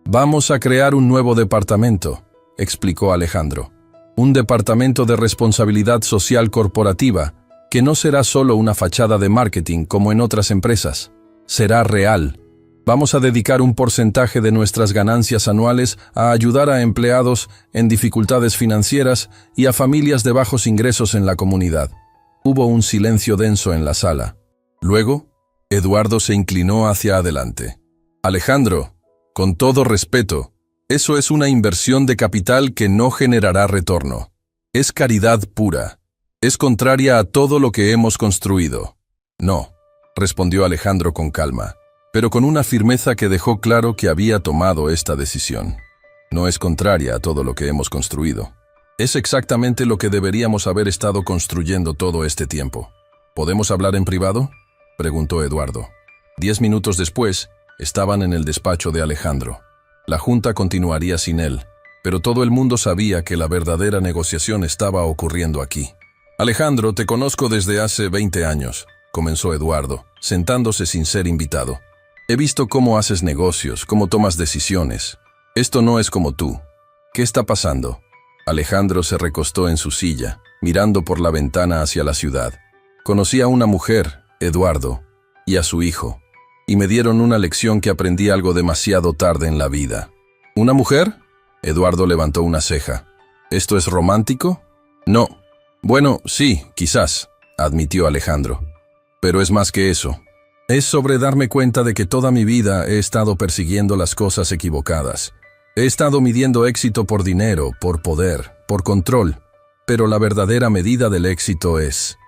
«Vamos a crear un nuevo departamento», explicó Alejandro. «Un departamento de responsabilidad social corporativa, que no será solo una fachada de marketing como en otras empresas. Será real. Vamos a dedicar un porcentaje de nuestras ganancias anuales a ayudar a empleados en dificultades financieras y a familias de bajos ingresos en la comunidad». Hubo un silencio denso en la sala. Luego, Eduardo se inclinó hacia adelante. «Alejandro, con todo respeto, eso es una inversión de capital que no generará retorno. Es caridad pura. Es contraria a todo lo que hemos construido». «No», respondió Alejandro con calma, pero con una firmeza que dejó claro que había tomado esta decisión. «No es contraria a todo lo que hemos construido. Es exactamente lo que deberíamos haber estado construyendo todo este tiempo». «¿Podemos hablar en privado?», preguntó Eduardo. 10 minutos después, estaban en el despacho de Alejandro. La junta continuaría sin él, pero todo el mundo sabía que la verdadera negociación estaba ocurriendo aquí. «Alejandro, te conozco desde hace 20 años», comenzó Eduardo, sentándose sin ser invitado. «He visto cómo haces negocios, cómo tomas decisiones. Esto no es como tú. ¿Qué está pasando?». Alejandro se recostó en su silla, mirando por la ventana hacia la ciudad. «Conocí a una mujer, Eduardo, y a su hijo, y me dieron una lección que aprendí algo demasiado tarde en la vida». «¿Una mujer?», Eduardo levantó una ceja. «¿Esto es romántico?». «No». «Bueno, sí, quizás», admitió Alejandro. Pero es más que eso. Es sobre darme cuenta de que toda mi vida he estado persiguiendo las cosas equivocadas. He estado midiendo éxito por dinero, por poder, por control. Pero la verdadera medida del éxito es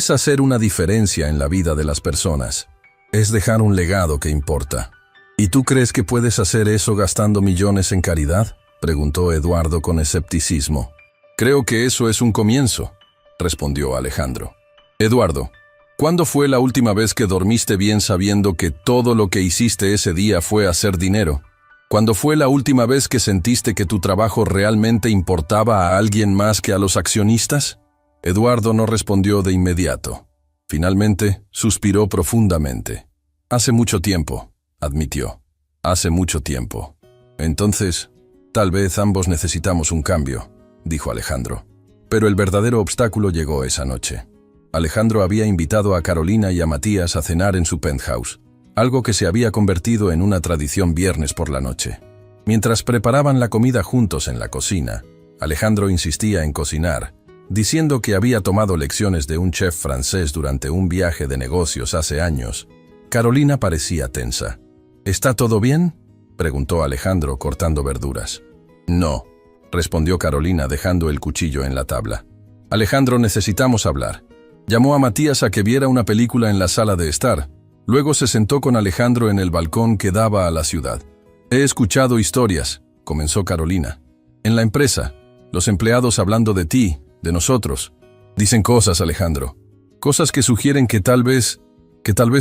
hacer una diferencia en la vida de las personas. Es dejar un legado que importa. ¿Y tú crees que puedes hacer eso gastando millones en caridad?, preguntó Eduardo con escepticismo. Creo que eso es un comienzo, respondió Alejandro. Eduardo, ¿cuándo fue la última vez que dormiste bien sabiendo que todo lo que hiciste ese día fue hacer dinero? ¿Cuándo fue la última vez que sentiste que tu trabajo realmente importaba a alguien más que a los accionistas? Eduardo no respondió de inmediato. Finalmente, suspiró profundamente. Hace mucho tiempo, admitió. Hace mucho tiempo. Entonces, tal vez ambos necesitamos un cambio, dijo Alejandro. Pero el verdadero obstáculo llegó esa noche. Alejandro había invitado a Carolina y a Matías a cenar en su penthouse, algo que se había convertido en una tradición viernes por la noche. Mientras preparaban la comida juntos en la cocina, Alejandro insistía en cocinar, diciendo que había tomado lecciones de un chef francés durante un viaje de negocios hace años. Carolina parecía tensa. ¿Está todo bien?, preguntó Alejandro cortando verduras. No, respondió Carolina dejando el cuchillo en la tabla. Alejandro, necesitamos hablar. Llamó a Matías a que viera una película en la sala de estar. Luego se sentó con Alejandro en el balcón que daba a la ciudad. He escuchado historias, comenzó Carolina. En la empresa, los empleados hablando de ti, de nosotros. Dicen cosas, Alejandro. Cosas que sugieren que tal vez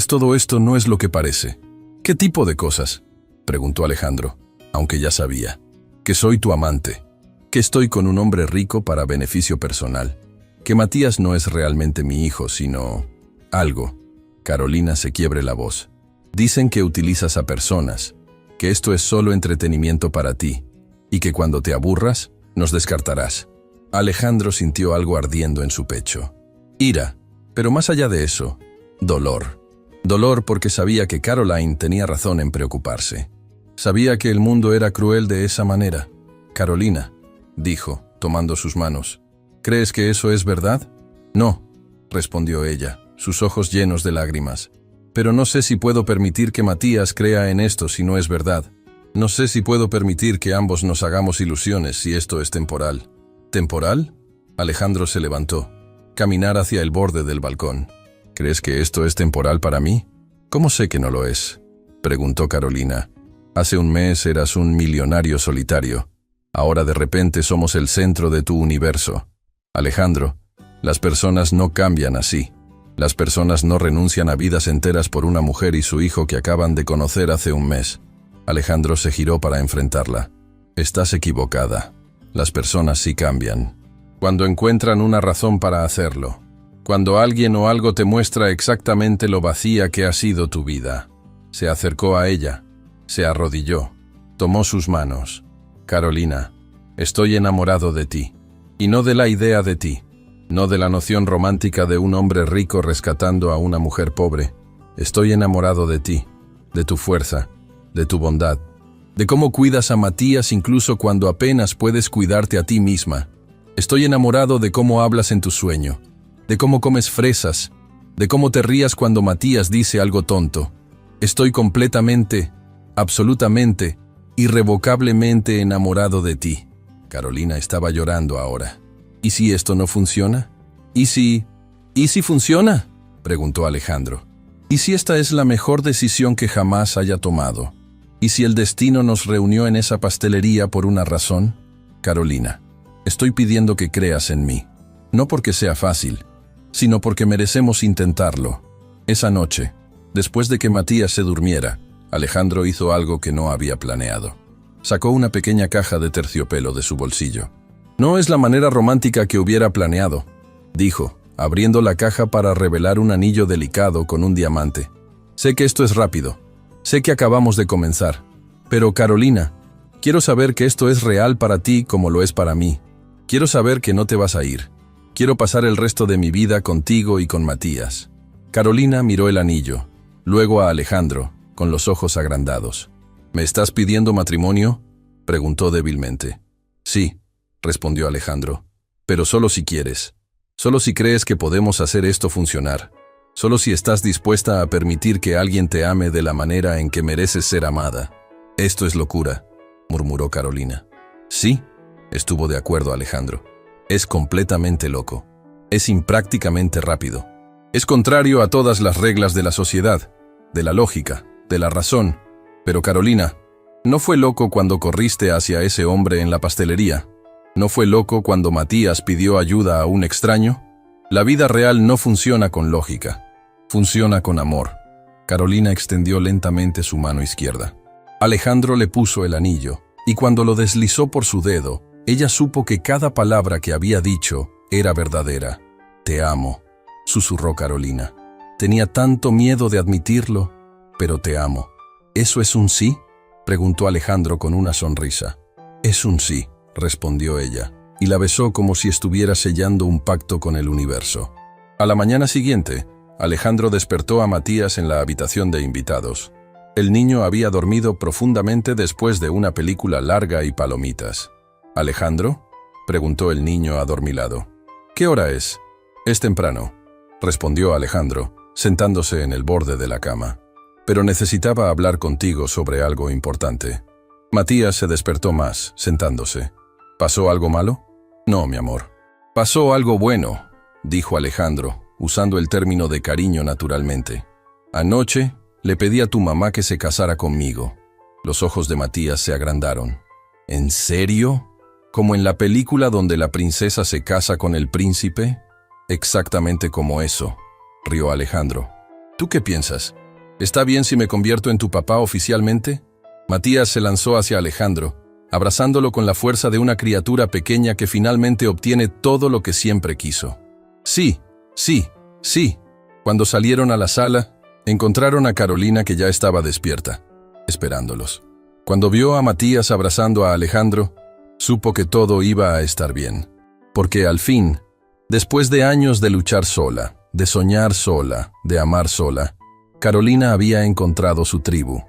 todo esto no es lo que parece. ¿Qué tipo de cosas?, preguntó Alejandro, aunque ya sabía. Que soy tu amante. Que estoy con un hombre rico para beneficio personal. Que Matías no es realmente mi hijo, sino algo. Carolina se quiebre la voz. Dicen que utilizas a personas, que esto es solo entretenimiento para ti, y que cuando te aburras, nos descartarás. Alejandro sintió algo ardiendo en su pecho. Ira, pero más allá de eso, dolor. Dolor porque sabía que Caroline tenía razón en preocuparse. Sabía que el mundo era cruel de esa manera. Carolina, dijo, tomando sus manos. ¿Crees que eso es verdad? No, respondió ella, sus ojos llenos de lágrimas. Pero no sé si puedo permitir que Matías crea en esto si no es verdad. No sé si puedo permitir que ambos nos hagamos ilusiones si esto es temporal. ¿Temporal? Alejandro se levantó. Caminar hacia el borde del balcón. ¿Crees que esto es temporal para mí? ¿Cómo sé que no lo es?, preguntó Carolina. Hace un mes eras un millonario solitario. Ahora de repente somos el centro de tu universo. Alejandro, las personas no cambian así. Las personas no renuncian a vidas enteras por una mujer y su hijo que acaban de conocer hace un mes. Alejandro se giró para enfrentarla. Estás equivocada. Las personas sí cambian. Cuando encuentran una razón para hacerlo. Cuando alguien o algo te muestra exactamente lo vacía que ha sido tu vida. Se acercó a ella. Se arrodilló. Tomó sus manos. Carolina, estoy enamorado de ti. Y no de la idea de ti. No de la noción romántica de un hombre rico rescatando a una mujer pobre. Estoy enamorado de ti, de tu fuerza, de tu bondad, de cómo cuidas a Matías incluso cuando apenas puedes cuidarte a ti misma. Estoy enamorado de cómo hablas en tu sueño, de cómo comes fresas, de cómo te rías cuando Matías dice algo tonto. Estoy completamente, absolutamente, irrevocablemente enamorado de ti. Carolina estaba llorando ahora. ¿Y si esto no funciona? ¿Y si funciona?, preguntó Alejandro. ¿Y si esta es la mejor decisión que jamás haya tomado? ¿Y si el destino nos reunió en esa pastelería por una razón? Carolina, estoy pidiendo que creas en mí. No porque sea fácil, sino porque merecemos intentarlo. Esa noche, después de que Matías se durmiera, Alejandro hizo algo que no había planeado. Sacó una pequeña caja de terciopelo de su bolsillo. No es la manera romántica que hubiera planeado, dijo, abriendo la caja para revelar un anillo delicado con un diamante. Sé que esto es rápido. Sé que acabamos de comenzar. Pero, Carolina, quiero saber que esto es real para ti como lo es para mí. Quiero saber que no te vas a ir. Quiero pasar el resto de mi vida contigo y con Matías. Carolina miró el anillo, luego a Alejandro, con los ojos agrandados. ¿Me estás pidiendo matrimonio?, preguntó débilmente. Sí, respondió Alejandro, pero solo si quieres. Solo si crees que podemos hacer esto funcionar. Solo si estás dispuesta a permitir que alguien te ame de la manera en que mereces ser amada. Esto es locura, murmuró Carolina. Sí, estuvo de acuerdo Alejandro. Es completamente loco. Es imprácticamente rápido. Es contrario a todas las reglas de la sociedad, de la lógica, de la razón. Pero Carolina, ¿no fue loco cuando corriste hacia ese hombre en la pastelería? ¿No fue loco cuando Matías pidió ayuda a un extraño? La vida real no funciona con lógica. Funciona con amor. Carolina extendió lentamente su mano izquierda. Alejandro le puso el anillo, y cuando lo deslizó por su dedo, ella supo que cada palabra que había dicho era verdadera. «Te amo», susurró Carolina. Tenía tanto miedo de admitirlo, pero te amo. ¿Eso es un sí?, preguntó Alejandro con una sonrisa. «Es un sí», respondió ella, y la besó como si estuviera sellando un pacto con el universo. A la mañana siguiente, Alejandro despertó a Matías en la habitación de invitados. El niño había dormido profundamente después de una película larga y palomitas. «¿Alejandro?», preguntó el niño adormilado. «¿Qué hora es?». «Es temprano», respondió Alejandro, sentándose en el borde de la cama. «Pero necesitaba hablar contigo sobre algo importante». Matías se despertó más, sentándose. «¿Pasó algo malo?». «No, mi amor». «Pasó algo bueno», dijo Alejandro, usando el término de cariño naturalmente. «Anoche le pedí a tu mamá que se casara conmigo». Los ojos de Matías se agrandaron. «¿En serio? ¿Como en la película donde la princesa se casa con el príncipe?». «Exactamente como eso», rió Alejandro. «¿Tú qué piensas? ¿Está bien si me convierto en tu papá oficialmente?». Matías se lanzó hacia Alejandro, abrazándolo con la fuerza de una criatura pequeña que finalmente obtiene todo lo que siempre quiso. «Sí, sí, sí». Cuando salieron a la sala, encontraron a Carolina que ya estaba despierta, esperándolos. Cuando vio a Matías abrazando a Alejandro, supo que todo iba a estar bien. Porque al fin, después de años de luchar sola, de soñar sola, de amar sola, Carolina había encontrado su tribu.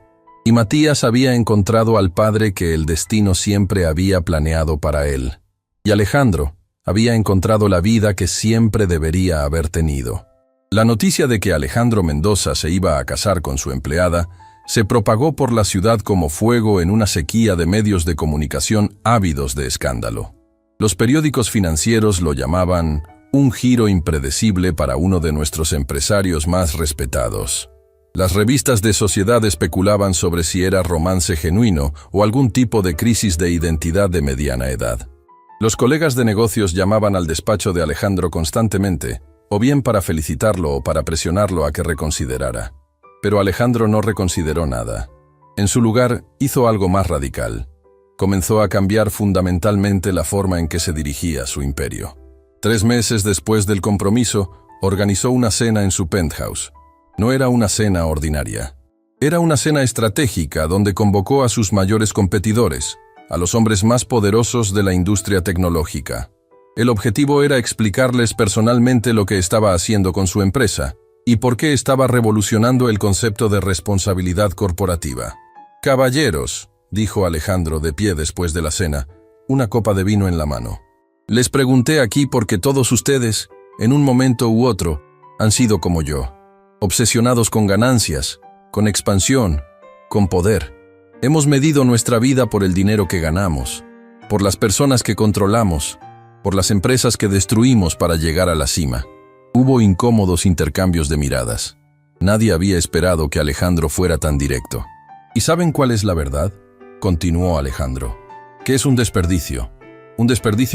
Y Matías había encontrado al padre que el destino siempre había planeado para él. Y Alejandro había encontrado la vida que siempre debería haber tenido. La noticia de que Alejandro Mendoza se iba a casar con su empleada se propagó por la ciudad como fuego en una sequía de medios de comunicación ávidos de escándalo. Los periódicos financieros lo llamaban un giro impredecible para uno de nuestros empresarios más respetados. Las revistas de sociedad especulaban sobre si era romance genuino o algún tipo de crisis de identidad de mediana edad. Los colegas de negocios llamaban al despacho de Alejandro constantemente, o bien para felicitarlo o para presionarlo a que reconsiderara. Pero Alejandro no reconsideró nada. En su lugar, hizo algo más radical. Comenzó a cambiar fundamentalmente la forma en que se dirigía su imperio. 3 meses después del compromiso, organizó una cena en su penthouse. No era una cena ordinaria. Era una cena estratégica donde convocó a sus mayores competidores, a los hombres más poderosos de la industria tecnológica. El objetivo era explicarles personalmente lo que estaba haciendo con su empresa y por qué estaba revolucionando el concepto de responsabilidad corporativa. «Caballeros», dijo Alejandro de pie después de la cena, una copa de vino en la mano. «Les pregunté aquí porque todos ustedes, en un momento u otro, han sido como yo. Obsesionados con ganancias, con expansión, con poder. Hemos medido nuestra vida por el dinero que ganamos, por las personas que controlamos, por las empresas que destruimos para llegar a la cima». Hubo incómodos intercambios de miradas. Nadie había esperado que Alejandro fuera tan directo. ¿Y saben cuál es la verdad?, continuó Alejandro. Que es un desperdicio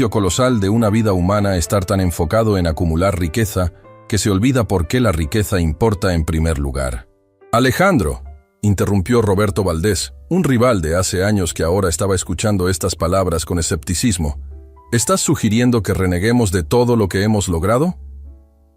colosal de una vida humana estar tan enfocado en acumular riqueza que se olvida por qué la riqueza importa en primer lugar. «Alejandro», interrumpió Roberto Valdés, un rival de hace años que ahora estaba escuchando estas palabras con escepticismo, ¿estás sugiriendo que reneguemos de todo lo que hemos logrado?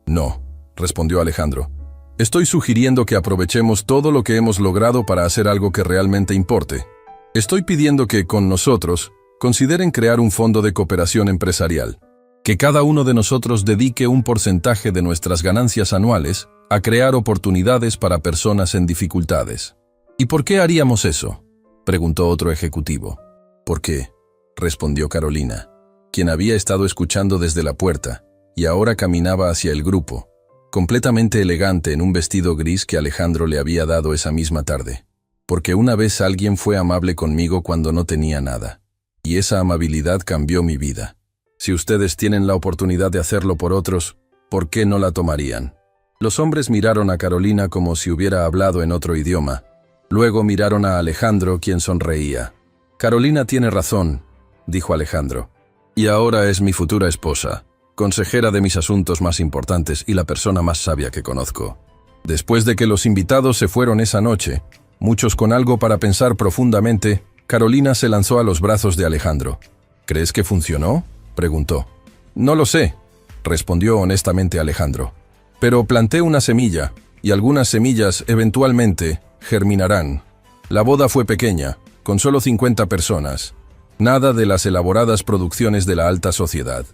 «No», respondió Alejandro. «Estoy sugiriendo que aprovechemos todo lo que hemos logrado para hacer algo que realmente importe. Estoy pidiendo que, con nosotros, consideren crear un fondo de cooperación empresarial. Que cada uno de nosotros dedique un porcentaje de nuestras ganancias anuales a crear oportunidades para personas en dificultades». «¿Y por qué haríamos eso?», preguntó otro ejecutivo. «¿Por qué?», respondió Carolina, quien había estado escuchando desde la puerta y ahora caminaba hacia el grupo, completamente elegante en un vestido gris que Alejandro le había dado esa misma tarde. Porque una vez alguien fue amable conmigo cuando no tenía nada. Y esa amabilidad cambió mi vida. Si ustedes tienen la oportunidad de hacerlo por otros, ¿por qué no la tomarían? Los hombres miraron a Carolina como si hubiera hablado en otro idioma. Luego miraron a Alejandro, quien sonreía. Carolina tiene razón, dijo Alejandro. Y ahora es mi futura esposa, consejera de mis asuntos más importantes y la persona más sabia que conozco. Después de que los invitados se fueron esa noche, muchos con algo para pensar profundamente, Carolina se lanzó a los brazos de Alejandro. ¿Crees que funcionó?, preguntó. No lo sé, respondió honestamente Alejandro. Pero planté una semilla, y algunas semillas, eventualmente, germinarán. La boda fue pequeña, con solo 50 personas. Nada de las elaboradas producciones de la alta sociedad.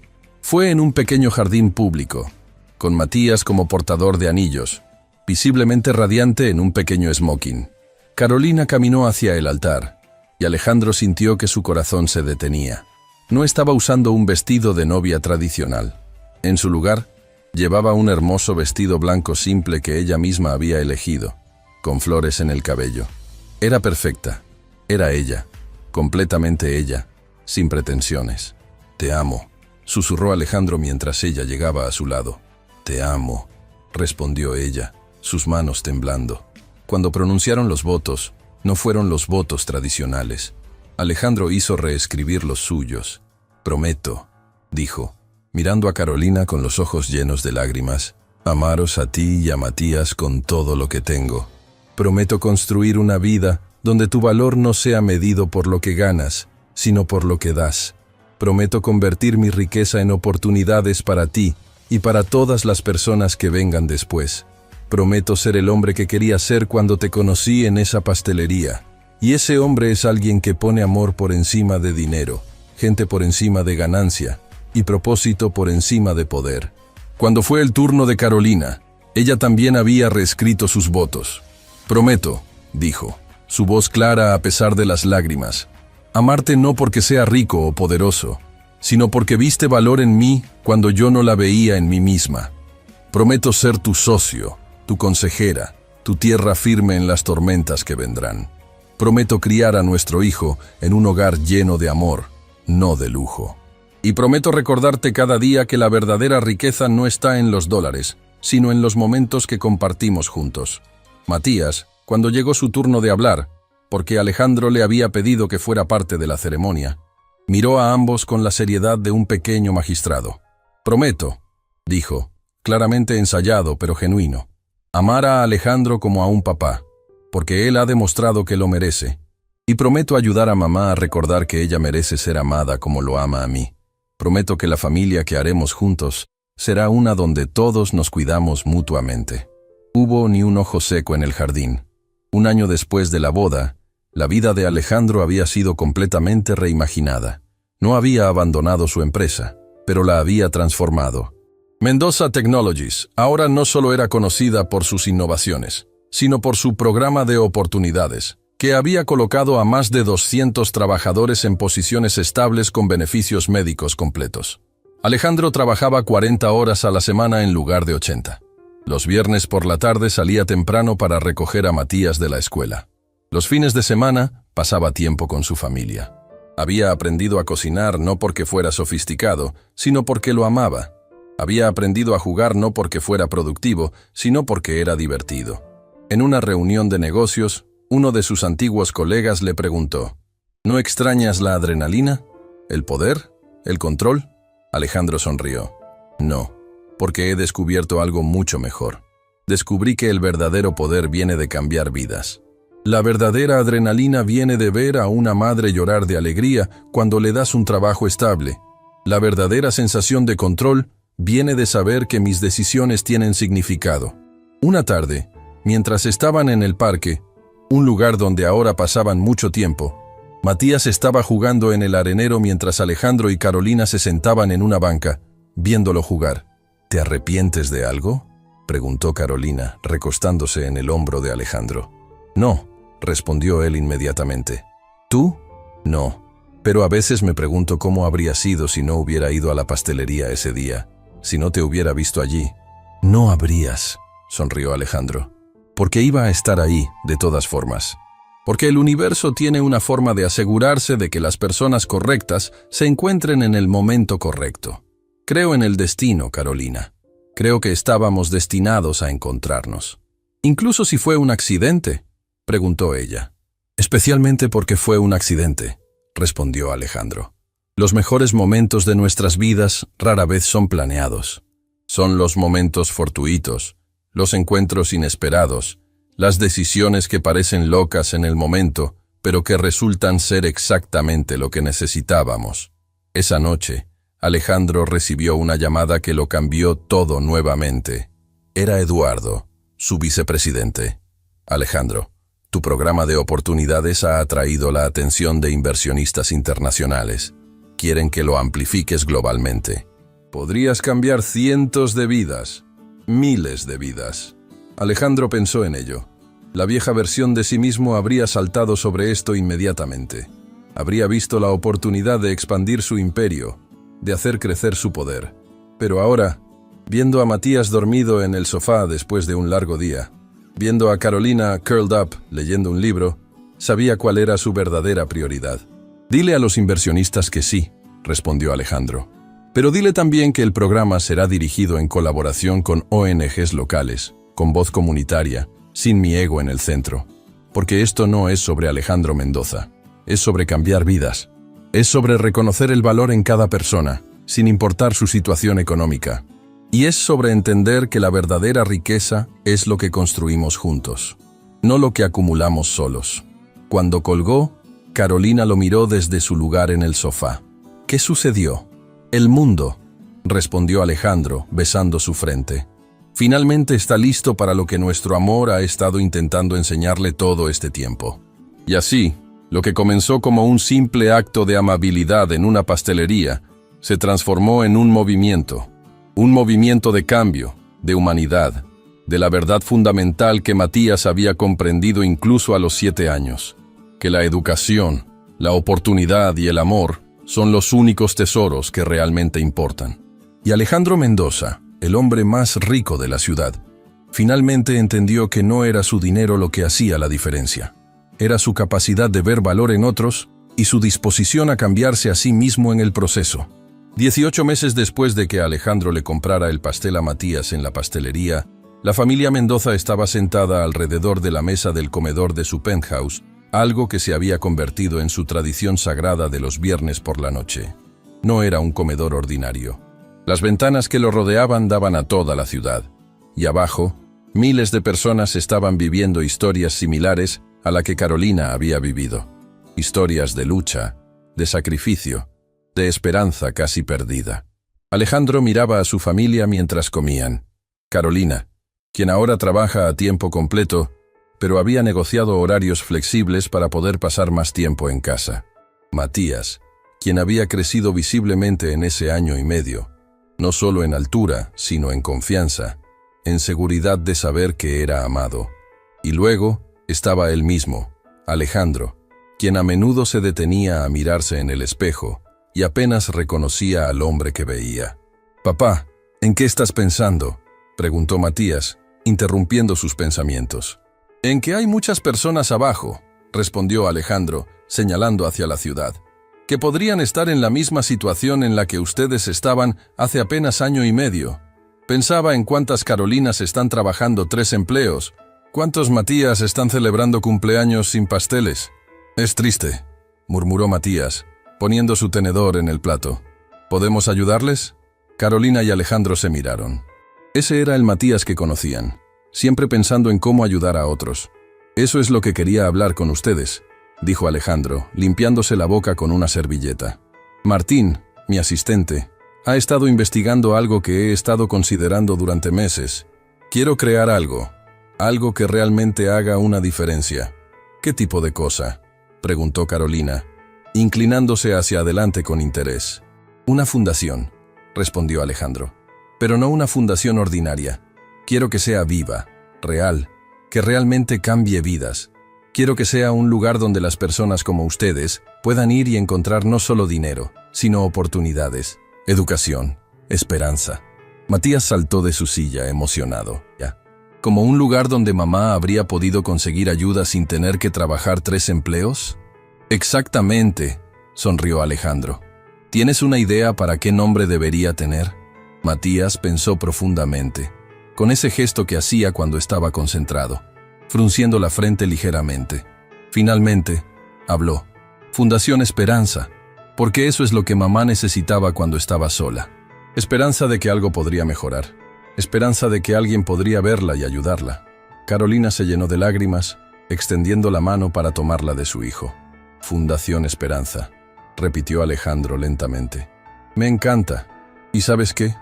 Fue en un pequeño jardín público, con Matías como portador de anillos, visiblemente radiante en un pequeño smoking. Carolina caminó hacia el altar, y Alejandro sintió que su corazón se detenía. No estaba usando un vestido de novia tradicional. En su lugar, llevaba un hermoso vestido blanco simple que ella misma había elegido, con flores en el cabello. Era perfecta. Era ella, completamente ella, sin pretensiones. «Te amo», susurró Alejandro mientras ella llegaba a su lado. «Te amo», respondió ella, sus manos temblando. Cuando pronunciaron los votos, no fueron los votos tradicionales. Alejandro hizo reescribir los suyos. «Prometo», dijo, mirando a Carolina con los ojos llenos de lágrimas, «amaros a ti y a Matías con todo lo que tengo. Prometo construir una vida donde tu valor no sea medido por lo que ganas, sino por lo que das. Prometo convertir mi riqueza en oportunidades para ti y para todas las personas que vengan después. Prometo ser el hombre que quería ser cuando te conocí en esa pastelería. Y ese hombre es alguien que pone amor por encima de dinero, gente por encima de ganancia y propósito por encima de poder». Cuando fue el turno de Carolina, ella también había reescrito sus votos. «Prometo», dijo, su voz clara a pesar de las lágrimas, «amarte no porque sea rico o poderoso, sino porque viste valor en mí cuando yo no la veía en mí misma. Prometo ser tu socio, tu consejera, tu tierra firme en las tormentas que vendrán. Prometo criar a nuestro hijo en un hogar lleno de amor, no de lujo. Y prometo recordarte cada día que la verdadera riqueza no está en los dólares, sino en los momentos que compartimos juntos». Matías, cuando llegó su turno de hablar, porque Alejandro le había pedido que fuera parte de la ceremonia, miró a ambos con la seriedad de un pequeño magistrado. «Prometo», dijo, claramente ensayado pero genuino, «amar a Alejandro como a un papá, porque él ha demostrado que lo merece. Y prometo ayudar a mamá a recordar que ella merece ser amada como lo ama a mí. Prometo que la familia que haremos juntos será una donde todos nos cuidamos mutuamente». Hubo ni un ojo seco en el jardín. Un año después de la boda, la vida de Alejandro había sido completamente reimaginada. No había abandonado su empresa, pero la había transformado. Mendoza Technologies ahora no solo era conocida por sus innovaciones, sino por su programa de oportunidades, que había colocado a más de 200 trabajadores en posiciones estables con beneficios médicos completos. Alejandro trabajaba 40 horas a la semana en lugar de 80. Los viernes por la tarde salía temprano para recoger a Matías de la escuela. Los fines de semana pasaba tiempo con su familia. Había aprendido a cocinar no porque fuera sofisticado, sino porque lo amaba. Había aprendido a jugar no porque fuera productivo, sino porque era divertido. En una reunión de negocios, uno de sus antiguos colegas le preguntó, «¿No extrañas la adrenalina? ¿El poder? ¿El control?» Alejandro sonrió. «No, porque he descubierto algo mucho mejor. Descubrí que el verdadero poder viene de cambiar vidas. La verdadera adrenalina viene de ver a una madre llorar de alegría cuando le das un trabajo estable. La verdadera sensación de control viene de saber que mis decisiones tienen significado». Una tarde, mientras estaban en el parque, un lugar donde ahora pasaban mucho tiempo, Matías estaba jugando en el arenero mientras Alejandro y Carolina se sentaban en una banca, viéndolo jugar. «¿Te arrepientes de algo?», preguntó Carolina, recostándose en el hombro de Alejandro. «No», respondió él inmediatamente. «¿Tú?». «No, pero a veces me pregunto cómo habría sido si no hubiera ido a la pastelería ese día, si no te hubiera visto allí». No habrías, sonrió Alejandro, porque iba a estar ahí de todas formas. Porque el universo tiene una forma de asegurarse de que las personas correctas se encuentren en el momento correcto. Creo en el destino, Carolina. Creo que estábamos destinados a encontrarnos. Incluso si fue un accidente, preguntó ella. Especialmente porque fue un accidente, respondió Alejandro. Los mejores momentos de nuestras vidas rara vez son planeados. Son los momentos fortuitos, los encuentros inesperados, las decisiones que parecen locas en el momento, pero que resultan ser exactamente lo que necesitábamos. Esa noche, Alejandro recibió una llamada que lo cambió todo nuevamente. Era Eduardo, su vicepresidente. Alejandro, tu programa de oportunidades ha atraído la atención de inversionistas internacionales. Quieren que lo amplifiques globalmente. Podrías cambiar cientos de vidas, miles de vidas. Alejandro pensó en ello. La vieja versión de sí mismo habría saltado sobre esto inmediatamente. Habría visto la oportunidad de expandir su imperio, de hacer crecer su poder. Pero ahora, viendo a Matías dormido en el sofá después de un largo día, viendo a Carolina curled up leyendo un libro, sabía cuál era su verdadera prioridad. Dile a los inversionistas que sí, respondió Alejandro. Pero dile también que el programa será dirigido en colaboración con ONGs locales, con voz comunitaria, sin mi ego en el centro. Porque esto no es sobre Alejandro Mendoza, es sobre cambiar vidas. Es sobre reconocer el valor en cada persona, sin importar su situación económica. Y es sobre entender que la verdadera riqueza es lo que construimos juntos, no lo que acumulamos solos. Cuando colgó, Carolina lo miró desde su lugar en el sofá. ¿Qué sucedió? El mundo, respondió Alejandro, besando su frente. Finalmente está listo para lo que nuestro amor ha estado intentando enseñarle todo este tiempo. Y así, lo que comenzó como un simple acto de amabilidad en una pastelería, se transformó en un movimiento de cambio, de humanidad, de la verdad fundamental que Matías había comprendido incluso a los 7 años, que la educación, la oportunidad y el amor son los únicos tesoros que realmente importan. Y Alejandro Mendoza, el hombre más rico de la ciudad, finalmente entendió que no era su dinero lo que hacía la diferencia. Era su capacidad de ver valor en otros y su disposición a cambiarse a sí mismo en el proceso. 18 meses después de que Alejandro le comprara el pastel a Matías en la pastelería, la familia Mendoza estaba sentada alrededor de la mesa del comedor de su penthouse, algo que se había convertido en su tradición sagrada de los viernes por la noche. No era un comedor ordinario. Las ventanas que lo rodeaban daban a toda la ciudad, y abajo, miles de personas estaban viviendo historias similares a la que Carolina había vivido. Historias de lucha, de sacrificio, de esperanza casi perdida. Alejandro miraba a su familia mientras comían. Carolina, quien ahora trabaja a tiempo completo, pero había negociado horarios flexibles para poder pasar más tiempo en casa. Matías, quien había crecido visiblemente en ese año y medio, no solo en altura, sino en confianza, en seguridad de saber que era amado. Y luego estaba él mismo, Alejandro, quien a menudo se detenía a mirarse en el espejo y apenas reconocía al hombre que veía. «Papá, ¿en qué estás pensando?», preguntó Matías, interrumpiendo sus pensamientos. «En que hay muchas personas abajo», respondió Alejandro, señalando hacia la ciudad, «que podrían estar en la misma situación en la que ustedes estaban hace apenas año y medio. Pensaba en cuántas Carolinas están trabajando 3 empleos, cuántos Matías están celebrando cumpleaños sin pasteles». «Es triste», murmuró Matías, poniendo su tenedor en el plato. «¿Podemos ayudarles?». Carolina y Alejandro se miraron. Ese era el Matías que conocían, siempre pensando en cómo ayudar a otros. «Eso es lo que quería hablar con ustedes», dijo Alejandro, limpiándose la boca con una servilleta. «Martín, mi asistente, ha estado investigando algo que he estado considerando durante meses. Quiero crear algo que realmente haga una diferencia». «¿Qué tipo de cosa?», preguntó Carolina, inclinándose hacia adelante con interés. «Una fundación», respondió Alejandro. «Pero no una fundación ordinaria. Quiero que sea viva, real, que realmente cambie vidas. Quiero que sea un lugar donde las personas como ustedes puedan ir y encontrar no solo dinero, sino oportunidades, educación, esperanza. Matías saltó de su silla, emocionado. ¿Ya? ¿Como un lugar donde mamá habría podido conseguir ayuda sin tener que trabajar 3 empleos? Exactamente, sonrió Alejandro. ¿Tienes una idea para qué nombre debería tener? Matías pensó profundamente, con ese gesto que hacía cuando estaba concentrado, frunciendo la frente ligeramente. Finalmente, habló. Fundación Esperanza, porque eso es lo que mamá necesitaba cuando estaba sola. Esperanza de que algo podría mejorar. Esperanza de que alguien podría verla y ayudarla. Carolina se llenó de lágrimas, extendiendo la mano para tomarla de su hijo. Fundación Esperanza, repitió Alejandro lentamente. Me encanta. ¿Y sabes qué?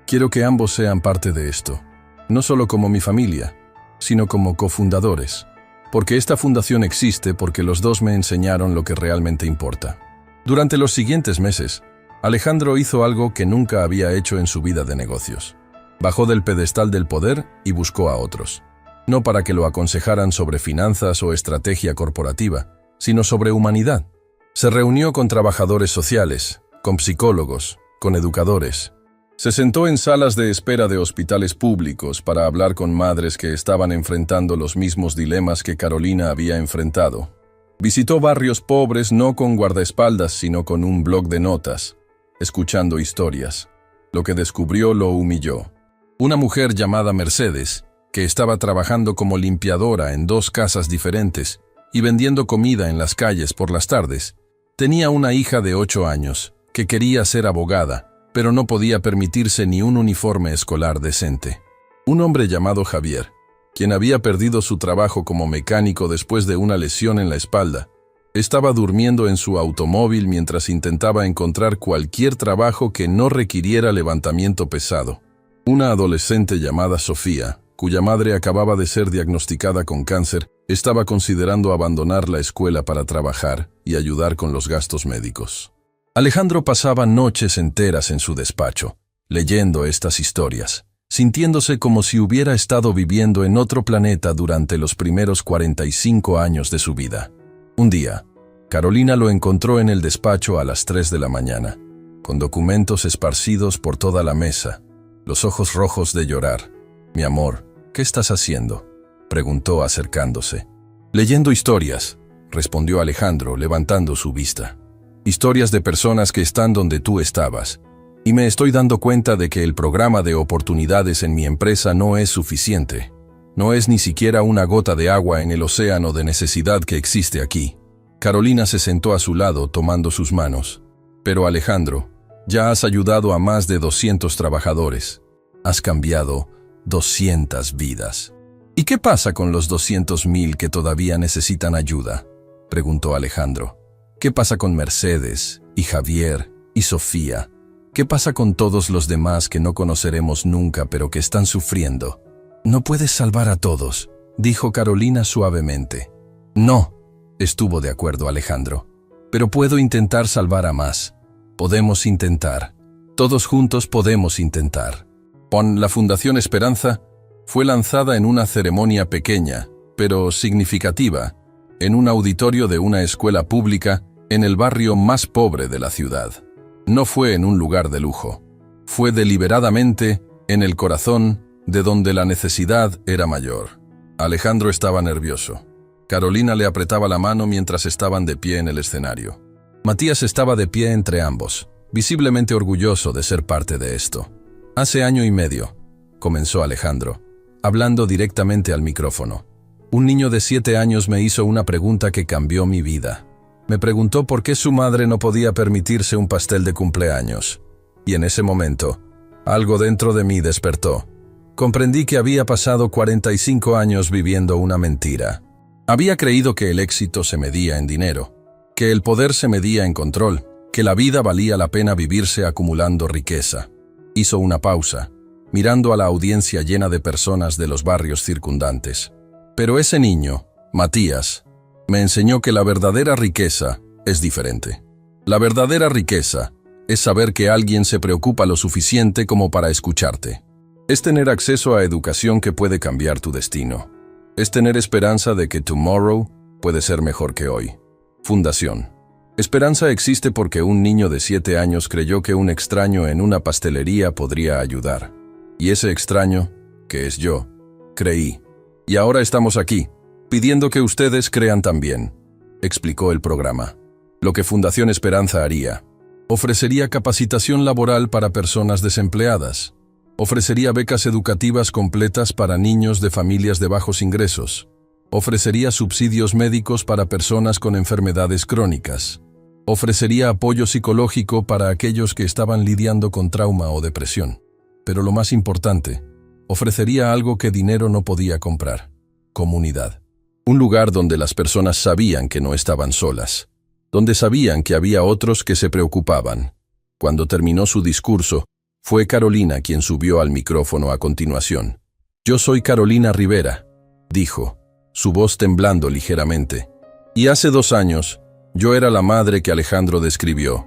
Quiero que ambos sean parte de esto. No solo como mi familia, sino como cofundadores. Porque esta fundación existe porque los dos me enseñaron lo que realmente importa. Durante los siguientes meses, Alejandro hizo algo que nunca había hecho en su vida de negocios. Bajó del pedestal del poder y buscó a otros. No para que lo aconsejaran sobre finanzas o estrategia corporativa, sino sobre humanidad. Se reunió con trabajadores sociales, con psicólogos, con educadores. Se sentó en salas de espera de hospitales públicos para hablar con madres que estaban enfrentando los mismos dilemas que Carolina había enfrentado. Visitó barrios pobres no con guardaespaldas, sino con un bloc de notas, escuchando historias. Lo que descubrió lo humilló. Una mujer llamada Mercedes, que estaba trabajando como limpiadora en 2 casas diferentes y vendiendo comida en las calles por las tardes, tenía una hija de 8 años que quería ser abogada, pero no podía permitirse ni un uniforme escolar decente. Un hombre llamado Javier, quien había perdido su trabajo como mecánico después de una lesión en la espalda, estaba durmiendo en su automóvil mientras intentaba encontrar cualquier trabajo que no requiriera levantamiento pesado. Una adolescente llamada Sofía, cuya madre acababa de ser diagnosticada con cáncer, estaba considerando abandonar la escuela para trabajar y ayudar con los gastos médicos. Alejandro pasaba noches enteras en su despacho, leyendo estas historias, sintiéndose como si hubiera estado viviendo en otro planeta durante los primeros 45 años de su vida. Un día, Carolina lo encontró en el despacho a las 3 de la mañana, con documentos esparcidos por toda la mesa, los ojos rojos de llorar. «Mi amor, ¿qué estás haciendo?», preguntó acercándose. «Leyendo historias», respondió Alejandro, levantando su vista. «Historias de personas que están donde tú estabas. Y me estoy dando cuenta de que el programa de oportunidades en mi empresa no es suficiente. No es ni siquiera una gota de agua en el océano de necesidad que existe aquí». Carolina se sentó a su lado tomando sus manos. «Pero Alejandro, ya has ayudado a más de 200 trabajadores. Has cambiado 200 vidas. ¿Y qué pasa con los 200,000 que todavía necesitan ayuda?», preguntó Alejandro. «¿Qué pasa con Mercedes, y Javier, y Sofía? ¿Qué pasa con todos los demás que no conoceremos nunca pero que están sufriendo?». «No puedes salvar a todos», dijo Carolina suavemente. «No», estuvo de acuerdo Alejandro. «Pero puedo intentar salvar a más. Podemos intentar. Todos juntos podemos intentar». La Fundación Esperanza fue lanzada en una ceremonia pequeña, pero significativa, en un auditorio de una escuela pública en el barrio más pobre de la ciudad. No fue en un lugar de lujo. Fue deliberadamente en el corazón de donde la necesidad era mayor. Alejandro estaba nervioso. Carolina le apretaba la mano mientras estaban de pie en el escenario. Matías estaba de pie entre ambos, visiblemente orgulloso de ser parte de esto. «Hace 1 año y medio», comenzó Alejandro, hablando directamente al micrófono. «Un niño de 7 años me hizo una pregunta que cambió mi vida. Me preguntó por qué su madre no podía permitirse un pastel de cumpleaños. Y en ese momento, algo dentro de mí despertó. Comprendí que había pasado 45 años viviendo una mentira. Había creído que el éxito se medía en dinero, que el poder se medía en control, que la vida valía la pena vivirse acumulando riqueza». Hizo una pausa, mirando a la audiencia llena de personas de los barrios circundantes. «Pero ese niño, Matías, me enseñó que la verdadera riqueza es diferente. La verdadera riqueza es saber que alguien se preocupa lo suficiente como para escucharte. Es tener acceso a educación que puede cambiar tu destino. Es tener esperanza de que tomorrow puede ser mejor que hoy». Fundación. Esperanza existe porque un niño de 7 años creyó que un extraño en una pastelería podría ayudar. Y ese extraño, que es yo, creí. Y ahora estamos aquí, pidiendo que ustedes crean también, explicó el programa. Lo que Fundación Esperanza haría: ofrecería capacitación laboral para personas desempleadas, ofrecería becas educativas completas para niños de familias de bajos ingresos, ofrecería subsidios médicos para personas con enfermedades crónicas, ofrecería apoyo psicológico para aquellos que estaban lidiando con trauma o depresión. Pero lo más importante, ofrecería algo que dinero no podía comprar: comunidad. Un lugar donde las personas sabían que no estaban solas, donde sabían que había otros que se preocupaban. Cuando terminó su discurso, fue Carolina quien subió al micrófono a continuación. «Yo soy Carolina Rivera», dijo, su voz temblando ligeramente. «Y hace 2 años, yo era la madre que Alejandro describió.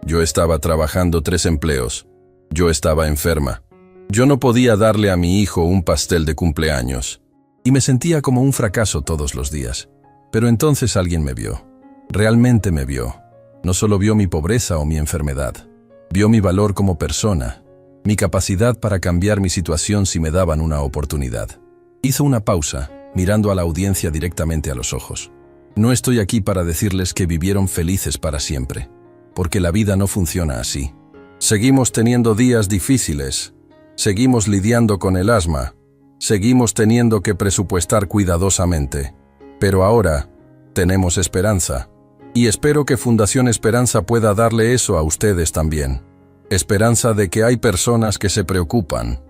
Yo estaba trabajando 3 empleos. Yo estaba enferma. Yo no podía darle a mi hijo un pastel de cumpleaños. Y me sentía como un fracaso todos los días. Pero entonces alguien me vio. Realmente me vio. No solo vio mi pobreza o mi enfermedad. Vio mi valor como persona, mi capacidad para cambiar mi situación si me daban una oportunidad». Hizo una pausa, mirando a la audiencia directamente a los ojos. «No estoy aquí para decirles que vivieron felices para siempre, porque la vida no funciona así. Seguimos teniendo días difíciles, seguimos lidiando con el asma, seguimos teniendo que presupuestar cuidadosamente, pero ahora tenemos esperanza. Y espero que Fundación Esperanza pueda darle eso a ustedes también. Esperanza de que hay personas que se preocupan.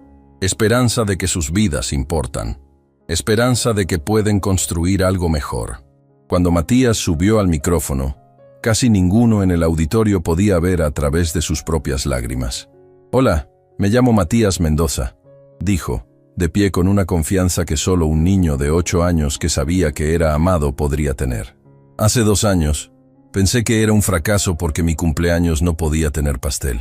Esperanza de que sus vidas importan. Esperanza de que pueden construir algo mejor». Cuando Matías subió al micrófono, casi ninguno en el auditorio podía ver a través de sus propias lágrimas. «Hola, me llamo Matías Mendoza», dijo, de pie con una confianza que solo un niño de 8 años que sabía que era amado podría tener. «Hace 2 años, pensé que era un fracaso porque mi cumpleaños no podía tener pastel,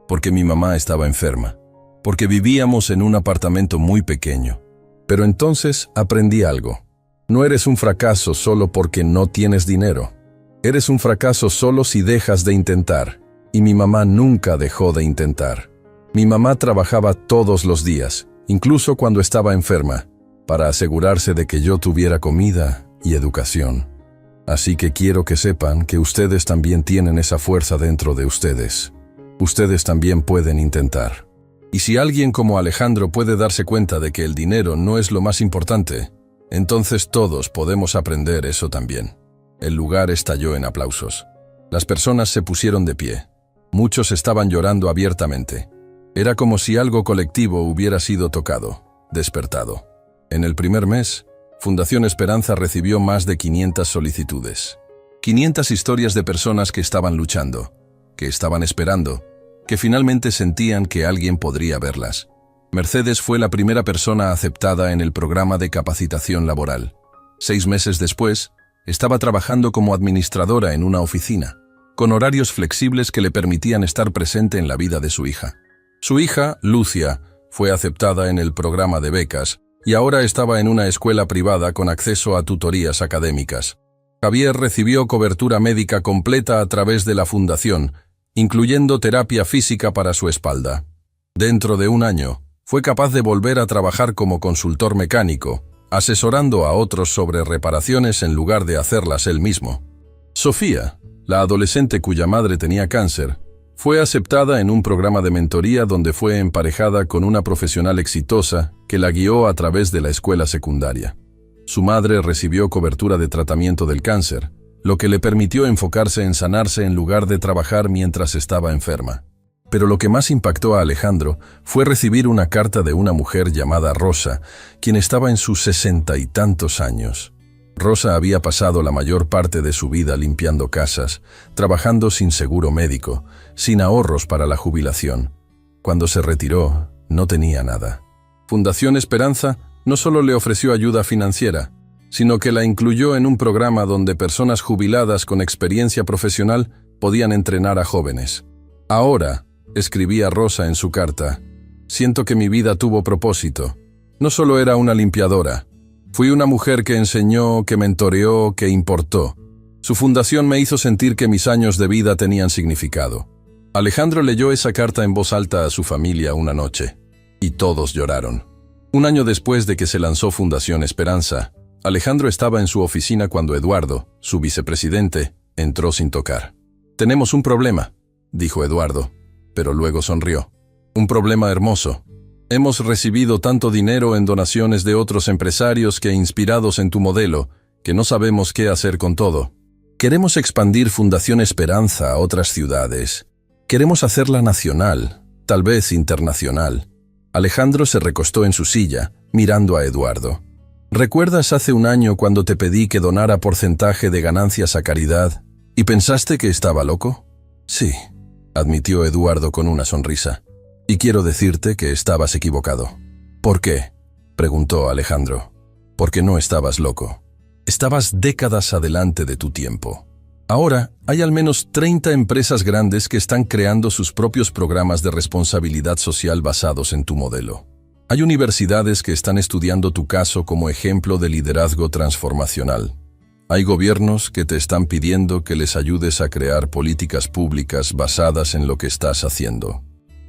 porque mi mamá estaba enferma, porque vivíamos en un apartamento muy pequeño. Pero entonces aprendí algo. No eres un fracaso solo porque no tienes dinero. Eres un fracaso solo si dejas de intentar. Y mi mamá nunca dejó de intentar. Mi mamá trabajaba todos los días, incluso cuando estaba enferma, para asegurarse de que yo tuviera comida y educación. Así que quiero que sepan que ustedes también tienen esa fuerza dentro de ustedes. Ustedes también pueden intentar. Y si alguien como Alejandro puede darse cuenta de que el dinero no es lo más importante, entonces todos podemos aprender eso también». El lugar estalló en aplausos. Las personas se pusieron de pie. Muchos estaban llorando abiertamente. Era como si algo colectivo hubiera sido tocado, despertado. En el primer mes, Fundación Esperanza recibió más de 500 solicitudes. 500 historias de personas que estaban luchando, que estaban esperando, que finalmente sentían que alguien podría verlas. Mercedes fue la primera persona aceptada en el programa de capacitación laboral. 6 meses después, estaba trabajando como administradora en una oficina, con horarios flexibles que le permitían estar presente en la vida de su hija. Su hija, Lucia, fue aceptada en el programa de becas y ahora estaba en una escuela privada con acceso a tutorías académicas. Javier recibió cobertura médica completa a través de la fundación, incluyendo terapia física para su espalda. Dentro de 1 año, fue capaz de volver a trabajar como consultor mecánico, asesorando a otros sobre reparaciones en lugar de hacerlas él mismo. Sofía, la adolescente cuya madre tenía cáncer, fue aceptada en un programa de mentoría donde fue emparejada con una profesional exitosa que la guió a través de la escuela secundaria. Su madre recibió cobertura de tratamiento del cáncer, lo que le permitió enfocarse en sanarse en lugar de trabajar mientras estaba enferma. Pero lo que más impactó a Alejandro fue recibir una carta de una mujer llamada Rosa, quien estaba en sus 60 y tantos años. Rosa había pasado la mayor parte de su vida limpiando casas, trabajando sin seguro médico, sin ahorros para la jubilación. Cuando se retiró, no tenía nada. Fundación Esperanza no solo le ofreció ayuda financiera, sino que la incluyó en un programa donde personas jubiladas con experiencia profesional podían entrenar a jóvenes. «Ahora», escribía Rosa en su carta, «siento que mi vida tuvo propósito. No solo era una limpiadora. Fui una mujer que enseñó, que mentoreó, que importó. Su fundación me hizo sentir que mis años de vida tenían significado». Alejandro leyó esa carta en voz alta a su familia una noche. Y todos lloraron. Un año después de que se lanzó Fundación Esperanza, Alejandro estaba en su oficina cuando Eduardo, su vicepresidente, entró sin tocar. «Tenemos un problema», dijo Eduardo, pero luego sonrió. «Un problema hermoso. Hemos recibido tanto dinero en donaciones de otros empresarios que, inspirados en tu modelo, que no sabemos qué hacer con todo. Queremos expandir Fundación Esperanza a otras ciudades. Queremos hacerla nacional, tal vez internacional». Alejandro se recostó en su silla, mirando a Eduardo. «¿Recuerdas hace un año cuando te pedí que donara porcentaje de ganancias a caridad y pensaste que estaba loco?» «Sí», admitió Eduardo con una sonrisa. «Y quiero decirte que estabas equivocado». «¿Por qué?», preguntó Alejandro. «Porque no estabas loco. Estabas décadas adelante de tu tiempo. Ahora hay al menos 30 empresas grandes que están creando sus propios programas de responsabilidad social basados en tu modelo. Hay universidades que están estudiando tu caso como ejemplo de liderazgo transformacional. Hay gobiernos que te están pidiendo que les ayudes a crear políticas públicas basadas en lo que estás haciendo».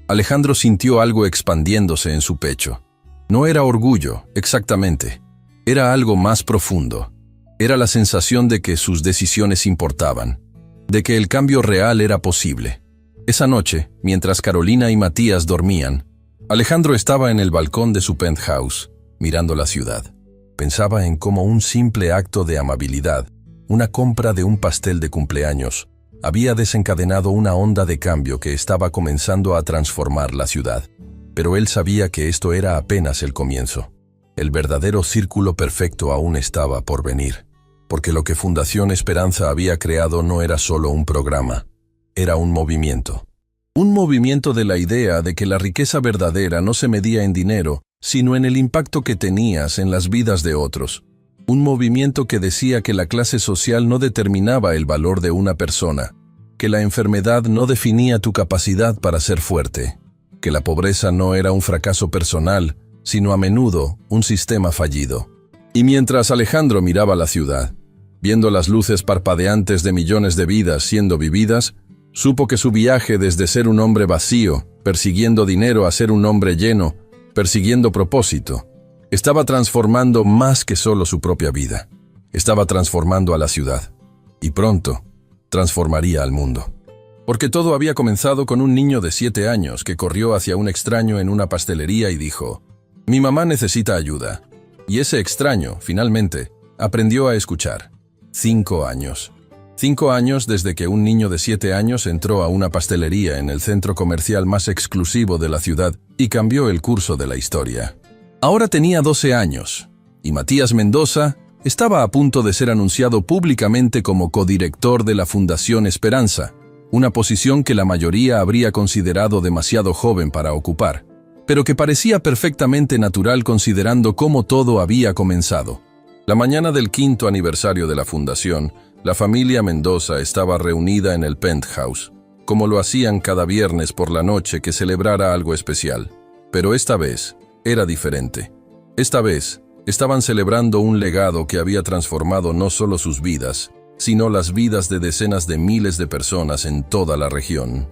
Alejandro sintió algo expandiéndose en su pecho. No era orgullo, exactamente. Era algo más profundo. Era la sensación de que sus decisiones importaban, de que el cambio real era posible. Esa noche, mientras Carolina y Matías dormían, Alejandro estaba en el balcón de su penthouse, mirando la ciudad. Pensaba en cómo un simple acto de amabilidad, una compra de un pastel de cumpleaños, había desencadenado una onda de cambio que estaba comenzando a transformar la ciudad. Pero él sabía que esto era apenas el comienzo. El verdadero círculo perfecto aún estaba por venir, porque lo que Fundación Esperanza había creado no era solo un programa, era un movimiento. Un movimiento de la idea de que la riqueza verdadera no se medía en dinero, sino en el impacto que tenías en las vidas de otros. Un movimiento que decía que la clase social no determinaba el valor de una persona, que la enfermedad no definía tu capacidad para ser fuerte, que la pobreza no era un fracaso personal, sino a menudo un sistema fallido. Y mientras Alejandro miraba la ciudad, viendo las luces parpadeantes de millones de vidas siendo vividas, supo que su viaje desde ser un hombre vacío, persiguiendo dinero, a ser un hombre lleno, persiguiendo propósito, estaba transformando más que solo su propia vida. Estaba transformando a la ciudad. Y pronto, transformaría al mundo. Porque todo había comenzado con un niño de 7 años que corrió hacia un extraño en una pastelería y dijo: «Mi mamá necesita ayuda». Y ese extraño, finalmente, aprendió a escuchar. 5 años. 5 años desde que un niño de 7 años entró a una pastelería en el centro comercial más exclusivo de la ciudad y cambió el curso de la historia. Ahora tenía 12 años, y Matías Mendoza estaba a punto de ser anunciado públicamente como codirector de la Fundación Esperanza, una posición que la mayoría habría considerado demasiado joven para ocupar, pero que parecía perfectamente natural considerando cómo todo había comenzado. La mañana del 5º aniversario de la Fundación, la familia Mendoza estaba reunida en el penthouse, como lo hacían cada viernes por la noche que celebrara algo especial. Pero esta vez era diferente. Esta vez estaban celebrando un legado que había transformado no solo sus vidas, sino las vidas de decenas de miles de personas en toda la región.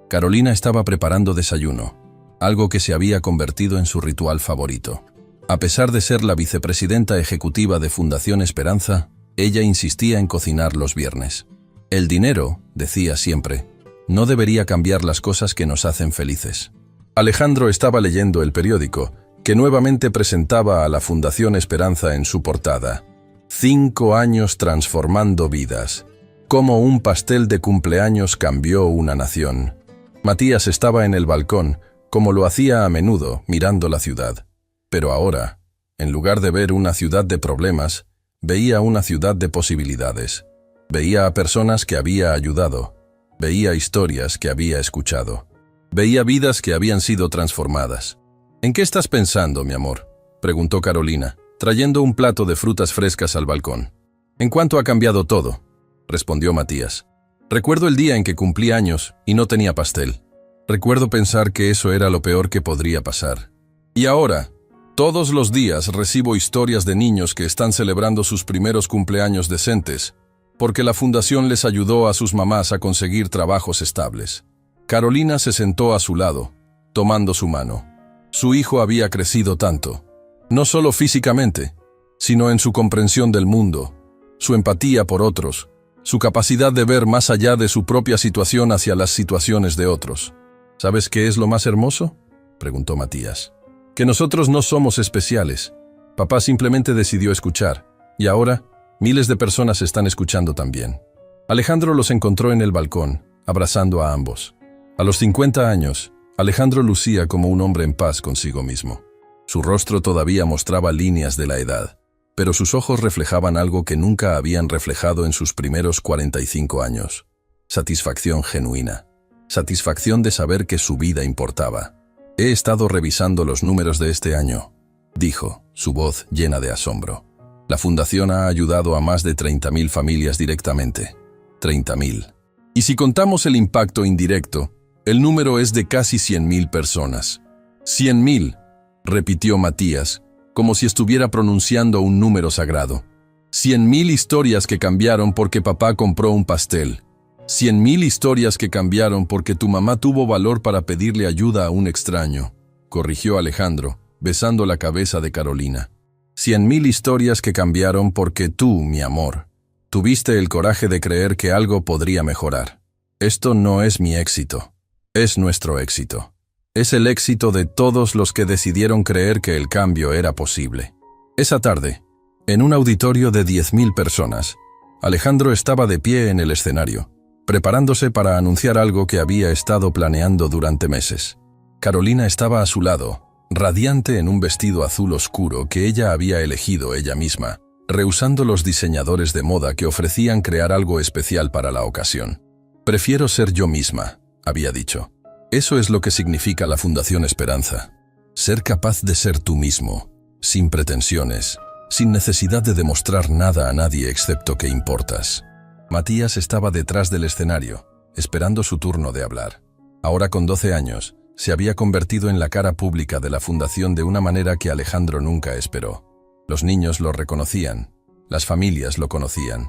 Carolina estaba preparando desayuno, algo que se había convertido en su ritual favorito. A pesar de ser la vicepresidenta ejecutiva de Fundación Esperanza, ella insistía en cocinar los viernes. El dinero, decía siempre, no debería cambiar las cosas que nos hacen felices. Alejandro estaba leyendo el periódico, que nuevamente presentaba a la Fundación Esperanza en su portada. 5 años transformando vidas. Cómo un pastel de cumpleaños cambió una nación. Matías estaba en el balcón, como lo hacía a menudo, mirando la ciudad. Pero ahora, en lugar de ver una ciudad de problemas, veía una ciudad de posibilidades. Veía a personas que había ayudado. Veía historias que había escuchado. Veía vidas que habían sido transformadas. «¿En qué estás pensando, mi amor?», preguntó Carolina, trayendo un plato de frutas frescas al balcón. «¿En cuánto ha cambiado todo?», respondió Matías. «Recuerdo el día en que cumplí años y no tenía pastel. Recuerdo pensar que eso era lo peor que podría pasar. Y ahora, todos los días recibo historias de niños que están celebrando sus primeros cumpleaños decentes, porque la fundación les ayudó a sus mamás a conseguir trabajos estables». Carolina se sentó a su lado, tomando su mano. Su hijo había crecido tanto, no solo físicamente, sino en su comprensión del mundo, su empatía por otros, su capacidad de ver más allá de su propia situación hacia las situaciones de otros. ¿Sabes qué es lo más hermoso?, preguntó Matías. Que nosotros no somos especiales. Papá simplemente decidió escuchar, y ahora miles de personas están escuchando también. Alejandro los encontró en el balcón, abrazando a ambos. A los 50 años, Alejandro lucía como un hombre en paz consigo mismo. Su rostro todavía mostraba líneas de la edad, pero sus ojos reflejaban algo que nunca habían reflejado en sus primeros 45 años. Satisfacción genuina. Satisfacción de saber que su vida importaba. He estado revisando los números de este año, dijo, su voz llena de asombro. La fundación ha ayudado a más de 30.000 familias directamente. 30.000. Y si contamos el impacto indirecto, el número es de casi 100.000 personas. 100.000, repitió Matías, como si estuviera pronunciando un número sagrado. 100.000 historias que cambiaron porque papá compró un pastel. 100.000 historias que cambiaron porque tu mamá tuvo valor para pedirle ayuda a un extraño, corrigió Alejandro, besando la cabeza de Carolina. 100.000 historias que cambiaron porque tú, mi amor, tuviste el coraje de creer que algo podría mejorar. Esto no es mi éxito, es nuestro éxito. Es el éxito de todos los que decidieron creer que el cambio era posible. Esa tarde, en un auditorio de 10.000 personas, Alejandro estaba de pie en el escenario, preparándose para anunciar algo que había estado planeando durante meses. Carolina estaba a su lado, radiante en un vestido azul oscuro que ella había elegido ella misma, rehusando los diseñadores de moda que ofrecían crear algo especial para la ocasión. Prefiero ser yo misma, había dicho. Eso es lo que significa la Fundación Esperanza. Ser capaz de ser tú mismo, sin pretensiones, sin necesidad de demostrar nada a nadie excepto que importas. Matías estaba detrás del escenario, esperando su turno de hablar. Ahora con 12 años, se había convertido en la cara pública de la fundación de una manera que Alejandro nunca esperó. Los niños lo reconocían, las familias lo conocían,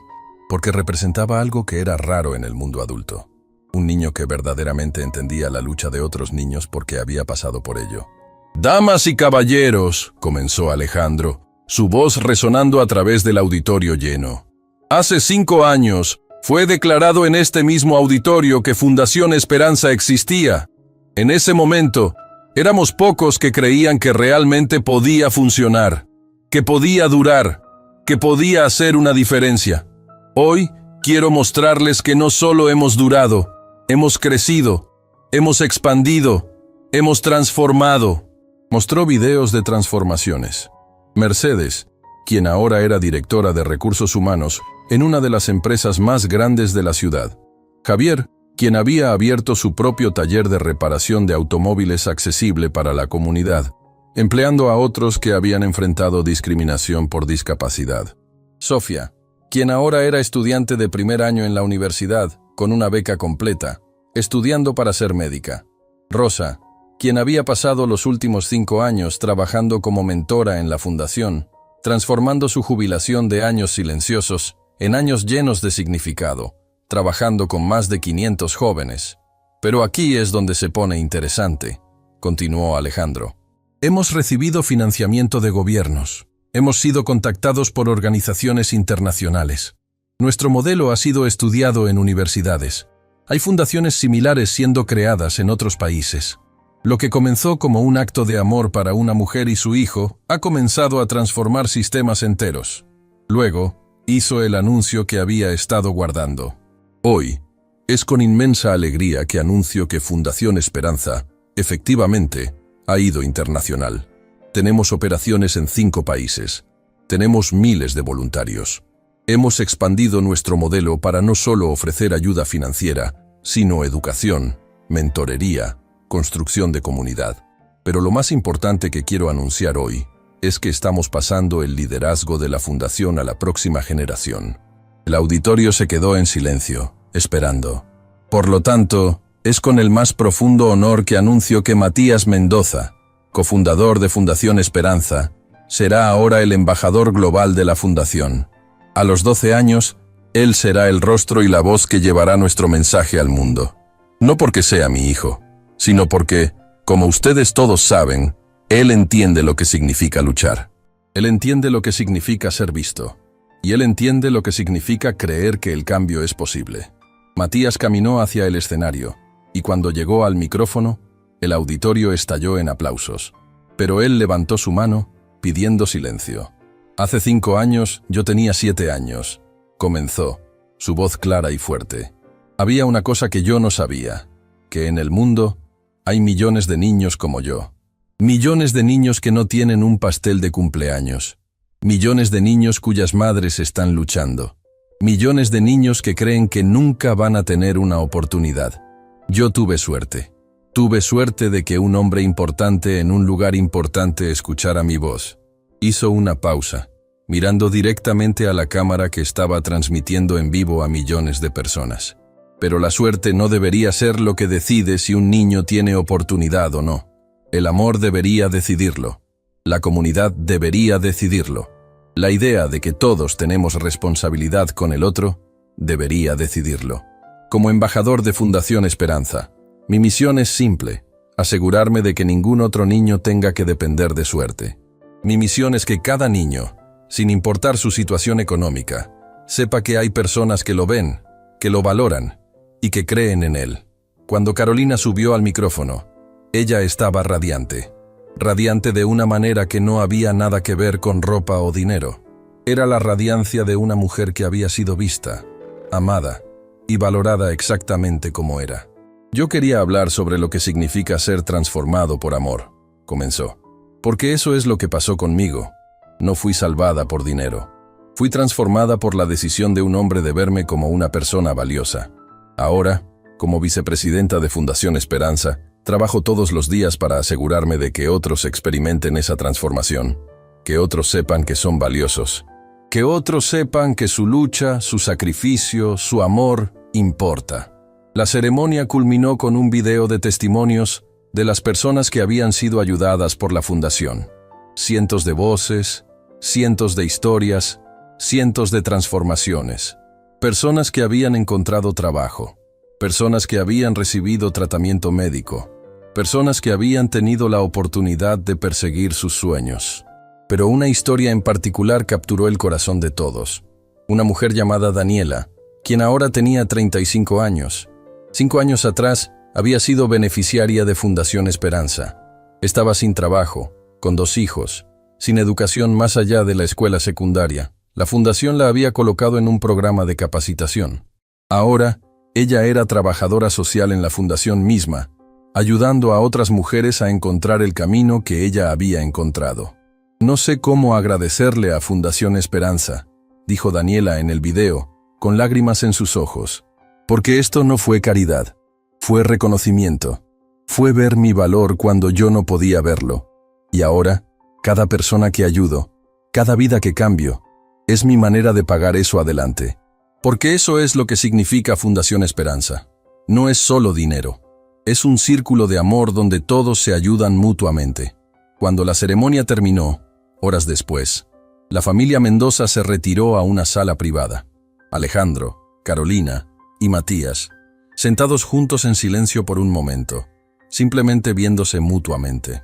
porque representaba algo que era raro en el mundo adulto. Un niño que verdaderamente entendía la lucha de otros niños porque había pasado por ello. «Damas y caballeros», comenzó Alejandro, su voz resonando a través del auditorio lleno. Hace 5 años, fue declarado en este mismo auditorio que Fundación Esperanza existía. En ese momento, éramos pocos que creían que realmente podía funcionar, que podía durar, que podía hacer una diferencia. Hoy, quiero mostrarles que no solo hemos durado, hemos crecido, hemos expandido, hemos transformado. Mostró videos de transformaciones. Mercedes, quien ahora era directora de recursos humanos en una de las empresas más grandes de la ciudad. Javier, quien había abierto su propio taller de reparación de automóviles accesible para la comunidad, empleando a otros que habían enfrentado discriminación por discapacidad. Sofía, quien ahora era estudiante de primer año en la universidad, con una beca completa, estudiando para ser médica. Rosa, quien había pasado los últimos 5 años trabajando como mentora en la fundación, transformando su jubilación de años silenciosos en años llenos de significado, trabajando con más de 500 jóvenes. Pero aquí es donde se pone interesante, continuó Alejandro. Hemos recibido financiamiento de gobiernos. Hemos sido contactados por organizaciones internacionales. Nuestro modelo ha sido estudiado en universidades. Hay fundaciones similares siendo creadas en otros países. Lo que comenzó como un acto de amor para una mujer y su hijo ha comenzado a transformar sistemas enteros. Luego, hizo el anuncio que había estado guardando. Hoy, es con inmensa alegría que anuncio que Fundación Esperanza, efectivamente, ha ido internacional. Tenemos operaciones en 5 países. Tenemos miles de voluntarios. Hemos expandido nuestro modelo para no solo ofrecer ayuda financiera, sino educación, mentorería, construcción de comunidad. Pero lo más importante que quiero anunciar hoy es que estamos pasando el liderazgo de la Fundación a la próxima generación. El auditorio se quedó en silencio, esperando. Por lo tanto, es con el más profundo honor que anuncio que Matías Mendoza, cofundador de Fundación Esperanza, será ahora el embajador global de la Fundación. A los 12 años, él será el rostro y la voz que llevará nuestro mensaje al mundo. No porque sea mi hijo, sino porque, como ustedes todos saben, Él entiende lo que significa luchar. Él entiende lo que significa ser visto. Y él entiende lo que significa creer que el cambio es posible. Matías caminó hacia el escenario, y cuando llegó al micrófono, el auditorio estalló en aplausos. Pero él levantó su mano, pidiendo silencio. Hace 5 años, yo tenía 7 años. Comenzó, su voz clara y fuerte. Había una cosa que yo no sabía, que en el mundo hay millones de niños como yo. Millones de niños que no tienen un pastel de cumpleaños. Millones de niños cuyas madres están luchando. Millones de niños que creen que nunca van a tener una oportunidad. Yo tuve suerte. Tuve suerte de que un hombre importante en un lugar importante escuchara mi voz. Hizo una pausa, mirando directamente a la cámara que estaba transmitiendo en vivo a millones de personas. Pero la suerte no debería ser lo que decide si un niño tiene oportunidad o no. El amor debería decidirlo. La comunidad debería decidirlo. La idea de que todos tenemos responsabilidad con el otro debería decidirlo. Como embajador de Fundación Esperanza, mi misión es simple: asegurarme de que ningún otro niño tenga que depender de suerte. Mi misión es que cada niño, sin importar su situación económica, sepa que hay personas que lo ven, que lo valoran y que creen en él. Cuando Carolina subió al micrófono, ella estaba radiante. Radiante de una manera que no había nada que ver con ropa o dinero. Era la radiancia de una mujer que había sido vista, amada y valorada exactamente como era. Yo quería hablar sobre lo que significa ser transformado por amor, comenzó. Porque eso es lo que pasó conmigo. No fui salvada por dinero. Fui transformada por la decisión de un hombre de verme como una persona valiosa. Ahora, como vicepresidenta de Fundación Esperanza, trabajo todos los días para asegurarme de que otros experimenten esa transformación, que otros sepan que son valiosos, que otros sepan que su lucha, su sacrificio, su amor importa. La ceremonia culminó con un video de testimonios de las personas que habían sido ayudadas por la fundación. Cientos de voces, cientos de historias, cientos de transformaciones. Personas que habían encontrado trabajo, personas que habían recibido tratamiento médico, personas que habían tenido la oportunidad de perseguir sus sueños. Pero una historia en particular capturó el corazón de todos. Una mujer llamada Daniela, quien ahora tenía 35 años. 5 años atrás, había sido beneficiaria de Fundación Esperanza. Estaba sin trabajo, con 2 hijos, sin educación más allá de la escuela secundaria. La fundación la había colocado en un programa de capacitación. Ahora, ella era trabajadora social en la fundación misma, ayudando a otras mujeres a encontrar el camino que ella había encontrado. No sé cómo agradecerle a Fundación Esperanza, dijo Daniela en el video, con lágrimas en sus ojos, porque esto no fue caridad. Fue reconocimiento. Fue ver mi valor cuando yo no podía verlo. Y ahora, cada persona que ayudo, cada vida que cambio, es mi manera de pagar eso adelante. Porque eso es lo que significa Fundación Esperanza. No es solo dinero. Es un círculo de amor donde todos se ayudan mutuamente. Cuando la ceremonia terminó, horas después, la familia Mendoza se retiró a una sala privada. Alejandro, Carolina y Matías, sentados juntos en silencio por un momento, simplemente viéndose mutuamente.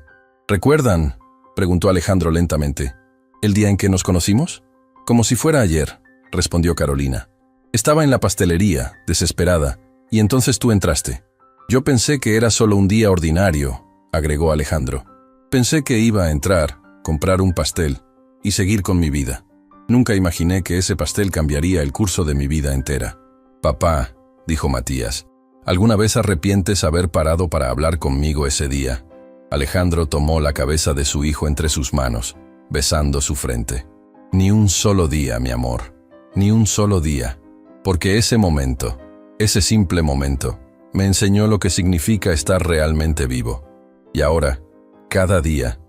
¿Recuerdan?, preguntó Alejandro lentamente, ¿el día en que nos conocimos? Como si fuera ayer, respondió Carolina. Estaba en la pastelería, desesperada, y entonces tú entraste. Yo pensé que era solo un día ordinario, agregó Alejandro. Pensé que iba a entrar, comprar un pastel y seguir con mi vida. Nunca imaginé que ese pastel cambiaría el curso de mi vida entera. Papá, dijo Matías, ¿alguna vez arrepientes haber parado para hablar conmigo ese día? Alejandro tomó la cabeza de su hijo entre sus manos, besando su frente. Ni un solo día, mi amor, ni un solo día, porque ese momento, ese simple momento, me enseñó lo que significa estar realmente vivo. Y ahora, cada día,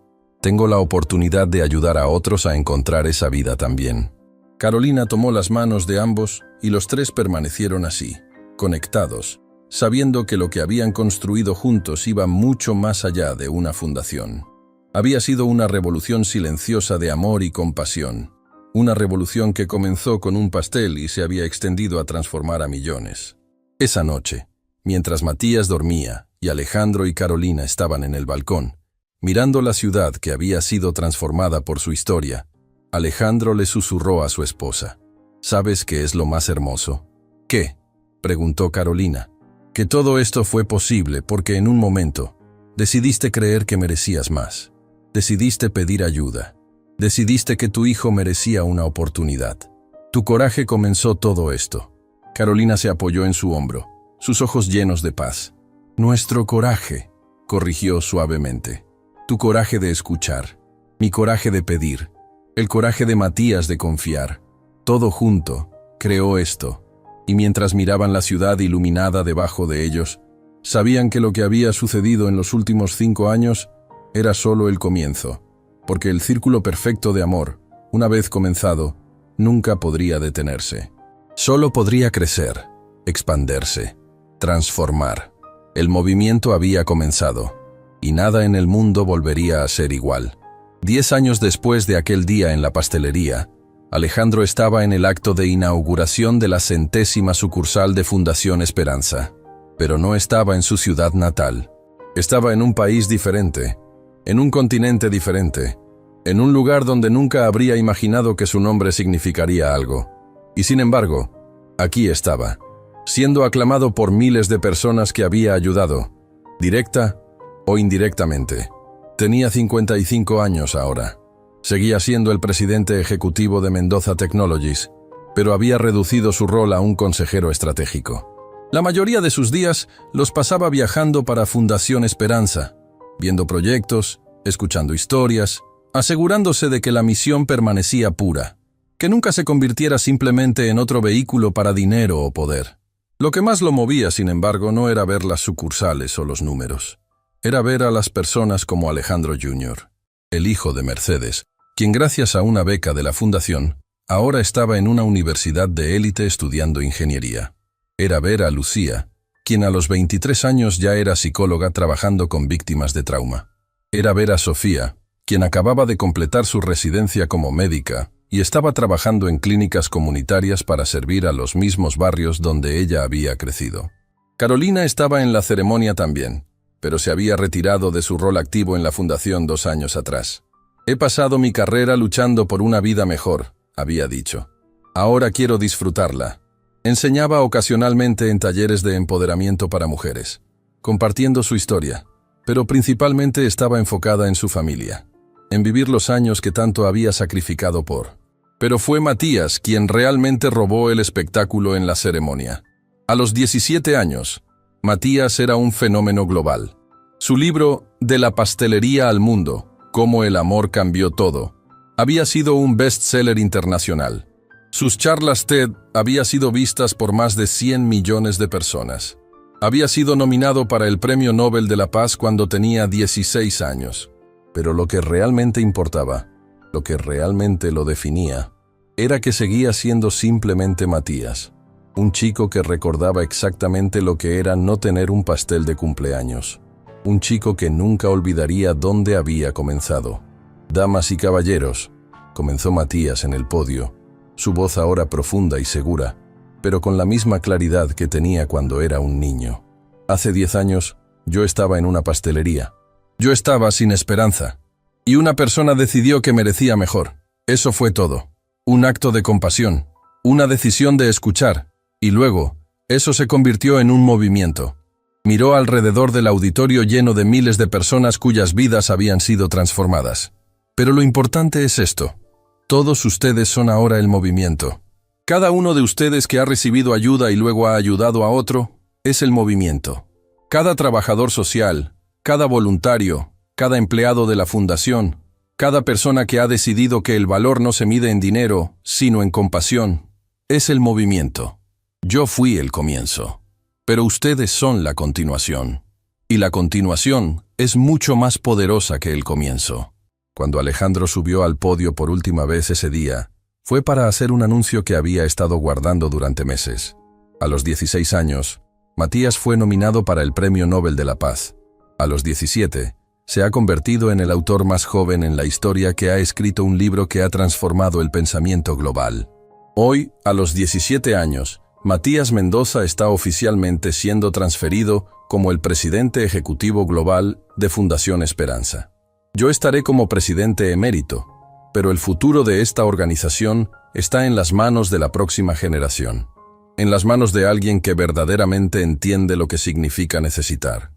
tengo la oportunidad de ayudar a otros a encontrar esa vida también. Carolina tomó las manos de ambos y los 3 permanecieron así, conectados, sabiendo que lo que habían construido juntos iba mucho más allá de una fundación. Había sido una revolución silenciosa de amor y compasión, una revolución que comenzó con un pastel y se había extendido a transformar a millones. Esa noche, mientras Matías dormía y Alejandro y Carolina estaban en el balcón, Mirando la ciudad que había sido transformada por su historia, Alejandro le susurró a su esposa: ¿Sabes qué es lo más hermoso? ¿Qué?, preguntó Carolina. Que todo esto fue posible porque en un momento decidiste creer que merecías más. Decidiste pedir ayuda. Decidiste que tu hijo merecía una oportunidad. Tu coraje comenzó todo esto. Carolina se apoyó en su hombro, sus ojos llenos de paz. Nuestro coraje, corrigió suavemente. Tu coraje de escuchar, mi coraje de pedir, el coraje de Matías de confiar. Todo junto creó esto. Y mientras miraban la ciudad iluminada debajo de ellos, sabían que lo que había sucedido en los últimos 5 años era solo el comienzo, porque el círculo perfecto de amor, una vez comenzado, nunca podría detenerse. Solo podría crecer, expandirse, transformar. El movimiento había comenzado, y nada en el mundo volvería a ser igual. 10 años después de aquel día en la pastelería, Alejandro estaba en el acto de inauguración de la 100ª sucursal de Fundación Esperanza. Pero no estaba en su ciudad natal. Estaba en un país diferente, en un continente diferente, en un lugar donde nunca habría imaginado que su nombre significaría algo. Y sin embargo, aquí estaba, siendo aclamado por miles de personas que había ayudado, directa o indirectamente. Tenía 55 años ahora. Seguía siendo el presidente ejecutivo de Mendoza Technologies, pero había reducido su rol a un consejero estratégico. La mayoría de sus días los pasaba viajando para Fundación Esperanza, viendo proyectos, escuchando historias, asegurándose de que la misión permanecía pura, que nunca se convirtiera simplemente en otro vehículo para dinero o poder. Lo que más lo movía, sin embargo, no era ver las sucursales o los números. Era ver a las personas como Alejandro Jr., el hijo de Mercedes, quien gracias a una beca de la fundación, ahora estaba en una universidad de élite estudiando ingeniería. Era ver a Lucía, quien a los 23 años ya era psicóloga trabajando con víctimas de trauma. Era ver a Sofía, quien acababa de completar su residencia como médica y estaba trabajando en clínicas comunitarias para servir a los mismos barrios donde ella había crecido. Carolina estaba en la ceremonia también, pero se había retirado de su rol activo en la fundación 2 años atrás. He pasado mi carrera luchando por una vida mejor, había dicho. Ahora quiero disfrutarla. Enseñaba ocasionalmente en talleres de empoderamiento para mujeres, compartiendo su historia, pero principalmente estaba enfocada en su familia, en vivir los años que tanto había sacrificado por. Pero fue Matías quien realmente robó el espectáculo en la ceremonia. A los 17 años, Matías era un fenómeno global. Su libro De la pastelería al mundo, Cómo el amor cambió todo, había sido un bestseller internacional. Sus charlas TED había sido vistas por más de 100 millones de personas. Había sido nominado para el Premio Nobel de la Paz cuando tenía 16 años. Pero lo que realmente importaba, lo que realmente lo definía, era que seguía siendo simplemente Matías, un chico que recordaba exactamente lo que era no tener un pastel de cumpleaños. Un chico que nunca olvidaría dónde había comenzado. Damas y caballeros, comenzó Matías en el podio, su voz ahora profunda y segura, pero con la misma claridad que tenía cuando era un niño. Hace 10 años, yo estaba en una pastelería. Yo estaba sin esperanza. Y una persona decidió que merecía mejor. Eso fue todo. Un acto de compasión, una decisión de escuchar, y luego, eso se convirtió en un movimiento. Miró alrededor del auditorio lleno de miles de personas cuyas vidas habían sido transformadas. Pero lo importante es esto. Todos ustedes son ahora el movimiento. Cada uno de ustedes que ha recibido ayuda y luego ha ayudado a otro, es el movimiento. Cada trabajador social, cada voluntario, cada empleado de la fundación, cada persona que ha decidido que el valor no se mide en dinero, sino en compasión, es el movimiento. Yo fui el comienzo. Pero ustedes son la continuación. Y la continuación es mucho más poderosa que el comienzo. Cuando Alejandro subió al podio por última vez ese día, fue para hacer un anuncio que había estado guardando durante meses. A los 16 años, Matías fue nominado para el Premio Nobel de la Paz. A los 17, se ha convertido en el autor más joven en la historia que ha escrito un libro que ha transformado el pensamiento global. Hoy, a los 17 años, Matías Mendoza está oficialmente siendo transferido como el presidente ejecutivo global de Fundación Esperanza. Yo estaré como presidente emérito, pero el futuro de esta organización está en las manos de la próxima generación, en las manos de alguien que verdaderamente entiende lo que significa necesitar,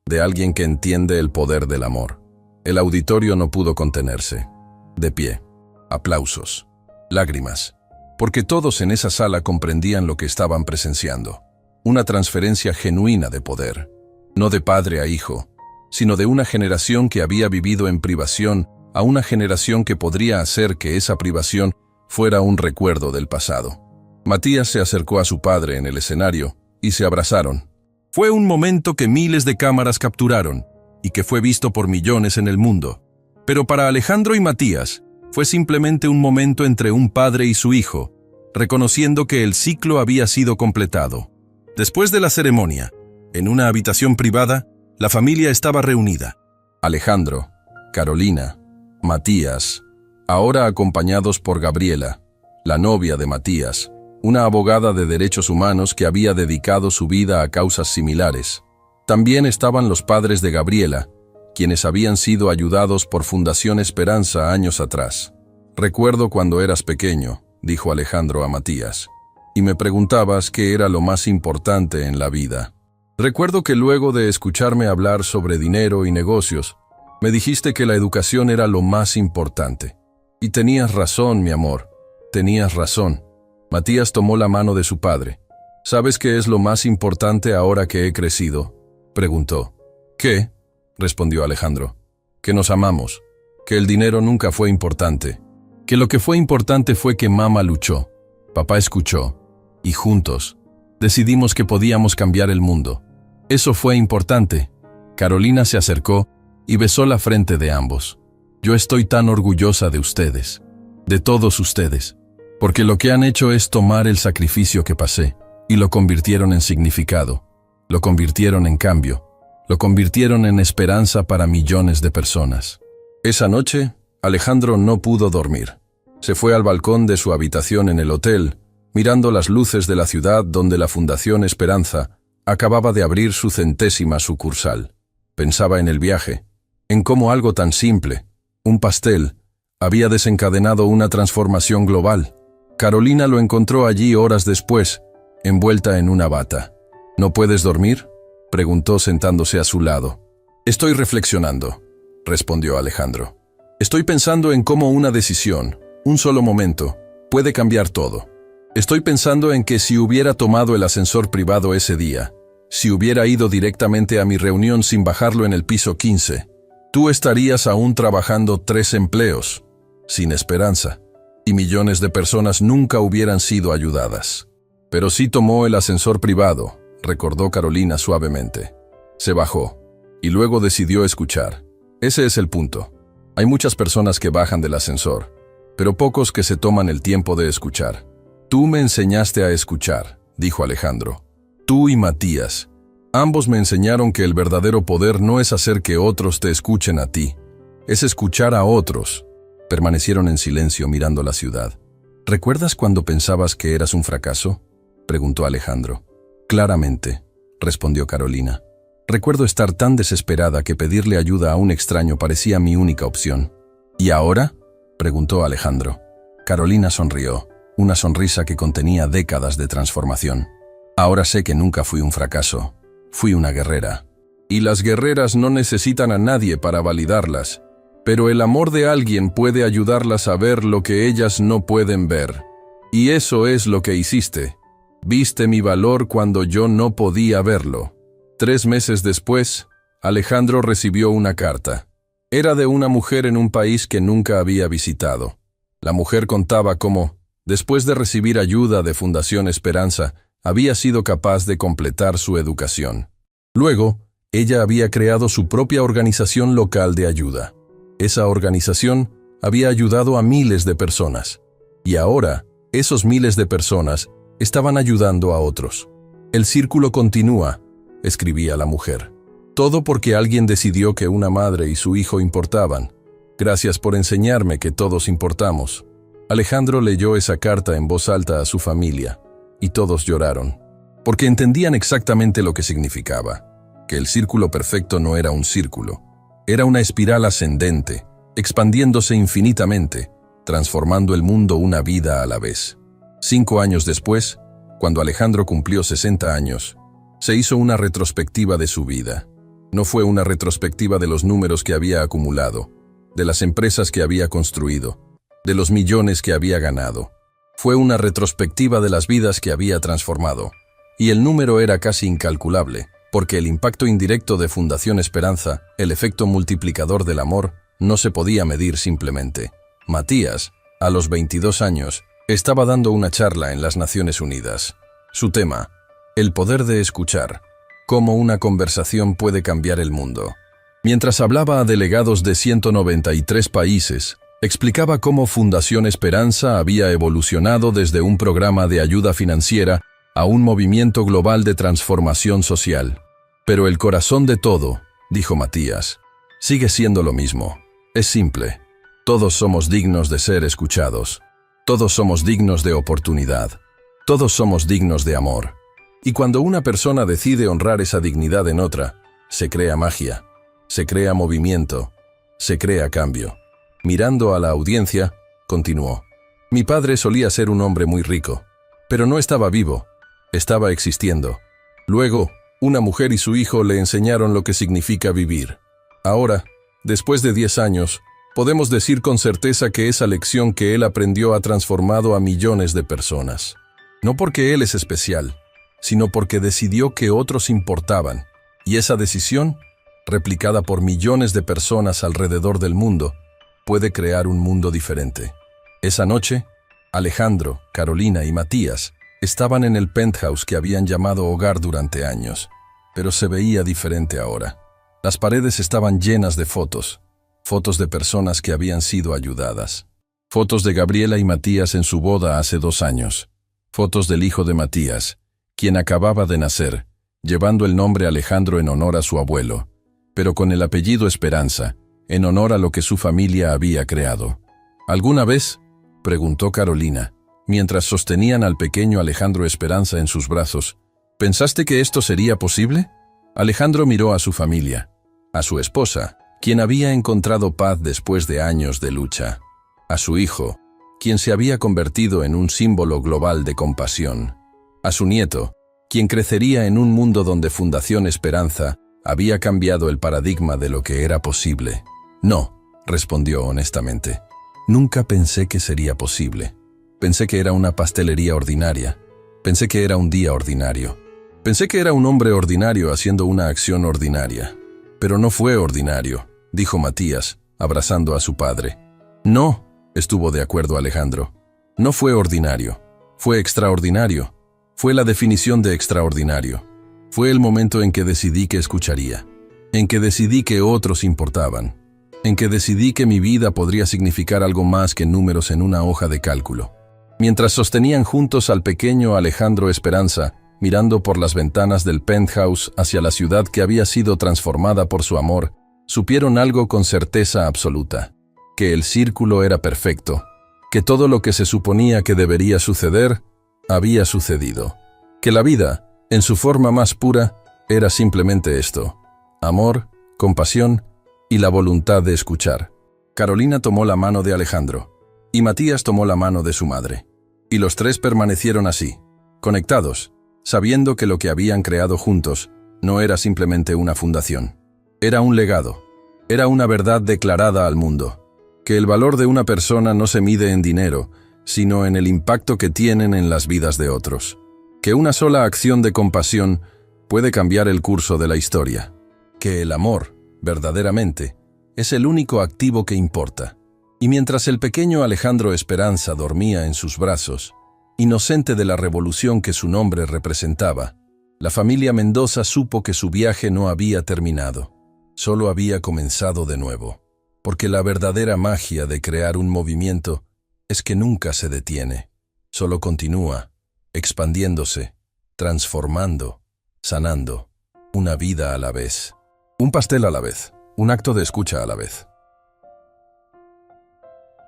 de alguien que entiende el poder del amor. El auditorio no pudo contenerse. De pie. Aplausos. Lágrimas. Porque todos en esa sala comprendían lo que estaban presenciando. Una transferencia genuina de poder. No de padre a hijo, sino de una generación que había vivido en privación a una generación que podría hacer que esa privación fuera un recuerdo del pasado. Matías se acercó a su padre en el escenario y se abrazaron. Fue un momento que miles de cámaras capturaron y que fue visto por millones en el mundo. Pero para Alejandro y Matías, fue simplemente un momento entre un padre y su hijo, reconociendo que el ciclo había sido completado. Después de la ceremonia, en una habitación privada, la familia estaba reunida. Alejandro, Carolina, Matías, ahora acompañados por Gabriela, la novia de Matías, una abogada de derechos humanos que había dedicado su vida a causas similares. También estaban los padres de Gabriela, quienes habían sido ayudados por Fundación Esperanza años atrás. «Recuerdo cuando eras pequeño», dijo Alejandro a Matías, «y me preguntabas qué era lo más importante en la vida. Recuerdo que luego de escucharme hablar sobre dinero y negocios, me dijiste que la educación era lo más importante. Y tenías razón, mi amor, tenías razón». Matías tomó la mano de su padre. «¿Sabes qué es lo más importante ahora que he crecido?», preguntó. «¿Qué?», respondió Alejandro. «Que nos amamos, que el dinero nunca fue importante, que lo que fue importante fue que mamá luchó, papá escuchó, y juntos decidimos que podíamos cambiar el mundo. Eso fue importante». Carolina se acercó y besó la frente de ambos. «Yo estoy tan orgullosa de ustedes, de todos ustedes, porque lo que han hecho es tomar el sacrificio que pasé y lo convirtieron en significado, lo convirtieron en cambio, lo convirtieron en esperanza para millones de personas». Esa noche, Alejandro no pudo dormir. Se fue al balcón de su habitación en el hotel, mirando las luces de la ciudad donde la Fundación Esperanza acababa de abrir su 100ª sucursal. Pensaba en el viaje, en cómo algo tan simple, un pastel, había desencadenado una transformación global. Carolina lo encontró allí horas después, envuelta en una bata. «¿No puedes dormir?», preguntó sentándose a su lado. «Estoy reflexionando», respondió Alejandro. «Estoy pensando en cómo una decisión, un solo momento, puede cambiar todo. Estoy pensando en que si hubiera tomado el ascensor privado ese día, si hubiera ido directamente a mi reunión sin bajarlo en el piso 15, tú estarías aún trabajando 3 empleos, sin esperanza, y millones de personas nunca hubieran sido ayudadas. Pero sí tomó el ascensor privado», recordó Carolina suavemente. Se bajó, y luego decidió escuchar. Ese es el punto. Hay muchas personas que bajan del ascensor, pero pocos que se toman el tiempo de escuchar. «Tú me enseñaste a escuchar», dijo Alejandro. «Tú y Matías. Ambos me enseñaron que el verdadero poder no es hacer que otros te escuchen a ti, es escuchar a otros». Permanecieron en silencio mirando la ciudad. «¿Recuerdas cuando pensabas que eras un fracaso?», preguntó Alejandro. «Claramente», respondió Carolina. «Recuerdo estar tan desesperada que pedirle ayuda a un extraño parecía mi única opción». «¿Y ahora?», preguntó Alejandro. Carolina sonrió, una sonrisa que contenía décadas de transformación. «Ahora sé que nunca fui un fracaso. Fui una guerrera. Y las guerreras no necesitan a nadie para validarlas, pero el amor de alguien puede ayudarlas a ver lo que ellas no pueden ver. Y eso es lo que hiciste. Viste mi valor cuando yo no podía verlo». 3 meses después, Alejandro recibió una carta. Era de una mujer en un país que nunca había visitado. La mujer contaba cómo, después de recibir ayuda de Fundación Esperanza, había sido capaz de completar su educación. Luego, ella había creado su propia organización local de ayuda. Esa organización había ayudado a miles de personas. Y ahora, esos miles de personas estaban ayudando a otros. «El círculo continúa», escribía la mujer. «Todo porque alguien decidió que una madre y su hijo importaban. Gracias por enseñarme que todos importamos». Alejandro leyó esa carta en voz alta a su familia, y todos lloraron, porque entendían exactamente lo que significaba, que el círculo perfecto no era un círculo, Era una espiral ascendente, expandiéndose infinitamente, transformando el mundo una vida a la vez. 5 años después, cuando Alejandro cumplió 60 años, se hizo una retrospectiva de su vida. No fue una retrospectiva de los números que había acumulado, de las empresas que había construido, de los millones que había ganado. Fue una retrospectiva de las vidas que había transformado. Y el número era casi incalculable, porque el impacto indirecto de Fundación Esperanza, el efecto multiplicador del amor, no se podía medir simplemente. Matías, a los 22 años, estaba dando una charla en las Naciones Unidas. Su tema, el poder de escuchar, cómo una conversación puede cambiar el mundo. Mientras hablaba a delegados de 193 países, explicaba cómo Fundación Esperanza había evolucionado desde un programa de ayuda financiera a un movimiento global de transformación social. Pero el corazón de todo, dijo Matías, sigue siendo lo mismo. Es simple. Todos somos dignos de ser escuchados. Todos somos dignos de oportunidad. Todos somos dignos de amor. Y cuando una persona decide honrar esa dignidad en otra, se crea magia, se crea movimiento, se crea cambio. Mirando a la audiencia, continuó. Mi padre solía ser un hombre muy rico, pero no estaba vivo, estaba existiendo. Luego, una mujer y su hijo le enseñaron lo que significa vivir. Ahora, después de 10 años, podemos decir con certeza que esa lección que él aprendió ha transformado a millones de personas. No porque él es especial, sino porque decidió que otros importaban, y esa decisión, replicada por millones de personas alrededor del mundo, puede crear un mundo diferente. Esa noche, Alejandro, Carolina y Matías estaban en el penthouse que habían llamado hogar durante años, pero se veía diferente ahora. Las paredes estaban llenas de fotos de personas que habían sido ayudadas. Fotos de Gabriela y Matías en su boda hace 2 años. Fotos del hijo de Matías, quien acababa de nacer, llevando el nombre Alejandro en honor a su abuelo, pero con el apellido Esperanza, en honor a lo que su familia había creado. ¿Alguna vez?, preguntó Carolina, mientras sostenían al pequeño Alejandro Esperanza en sus brazos. ¿Pensaste que esto sería posible? Alejandro miró a su familia, a su esposa, quien había encontrado paz después de años de lucha, a su hijo, quien se había convertido en un símbolo global de compasión, a su nieto, quien crecería en un mundo donde Fundación Esperanza había cambiado el paradigma de lo que era posible. No, respondió honestamente. Nunca pensé que sería posible. Pensé que era una pastelería ordinaria. Pensé que era un día ordinario. Pensé que era un hombre ordinario haciendo una acción ordinaria. Pero no fue ordinario, dijo Matías, abrazando a su padre. No, estuvo de acuerdo Alejandro. No fue ordinario. Fue extraordinario. Fue la definición de extraordinario. Fue el momento en que decidí que escucharía. En que decidí que otros importaban. En que decidí que mi vida podría significar algo más que números en una hoja de cálculo. Mientras sostenían juntos al pequeño Alejandro Esperanza, mirando por las ventanas del penthouse hacia la ciudad que había sido transformada por su amor, supieron algo con certeza absoluta: que el círculo era perfecto, que todo lo que se suponía que debería suceder, había sucedido, que la vida, en su forma más pura, era simplemente esto: amor, compasión y la voluntad de escuchar. Carolina tomó la mano de Alejandro, y Matías tomó la mano de su madre, y los tres permanecieron así, conectados, sabiendo que lo que habían creado juntos no era simplemente una fundación. Era un legado, era una verdad declarada al mundo, que el valor de una persona no se mide en dinero, sino en el impacto que tienen en las vidas de otros. Que una sola acción de compasión puede cambiar el curso de la historia. Que el amor, verdaderamente, es el único activo que importa. Y mientras el pequeño Alejandro Esperanza dormía en sus brazos, inocente de la revolución que su nombre representaba, la familia Mendoza supo que su viaje no había terminado, solo había comenzado de nuevo. Porque la verdadera magia de crear un movimiento es que nunca se detiene, solo continúa, expandiéndose, transformando, sanando, una vida a la vez. Un pastel a la vez, un acto de escucha a la vez.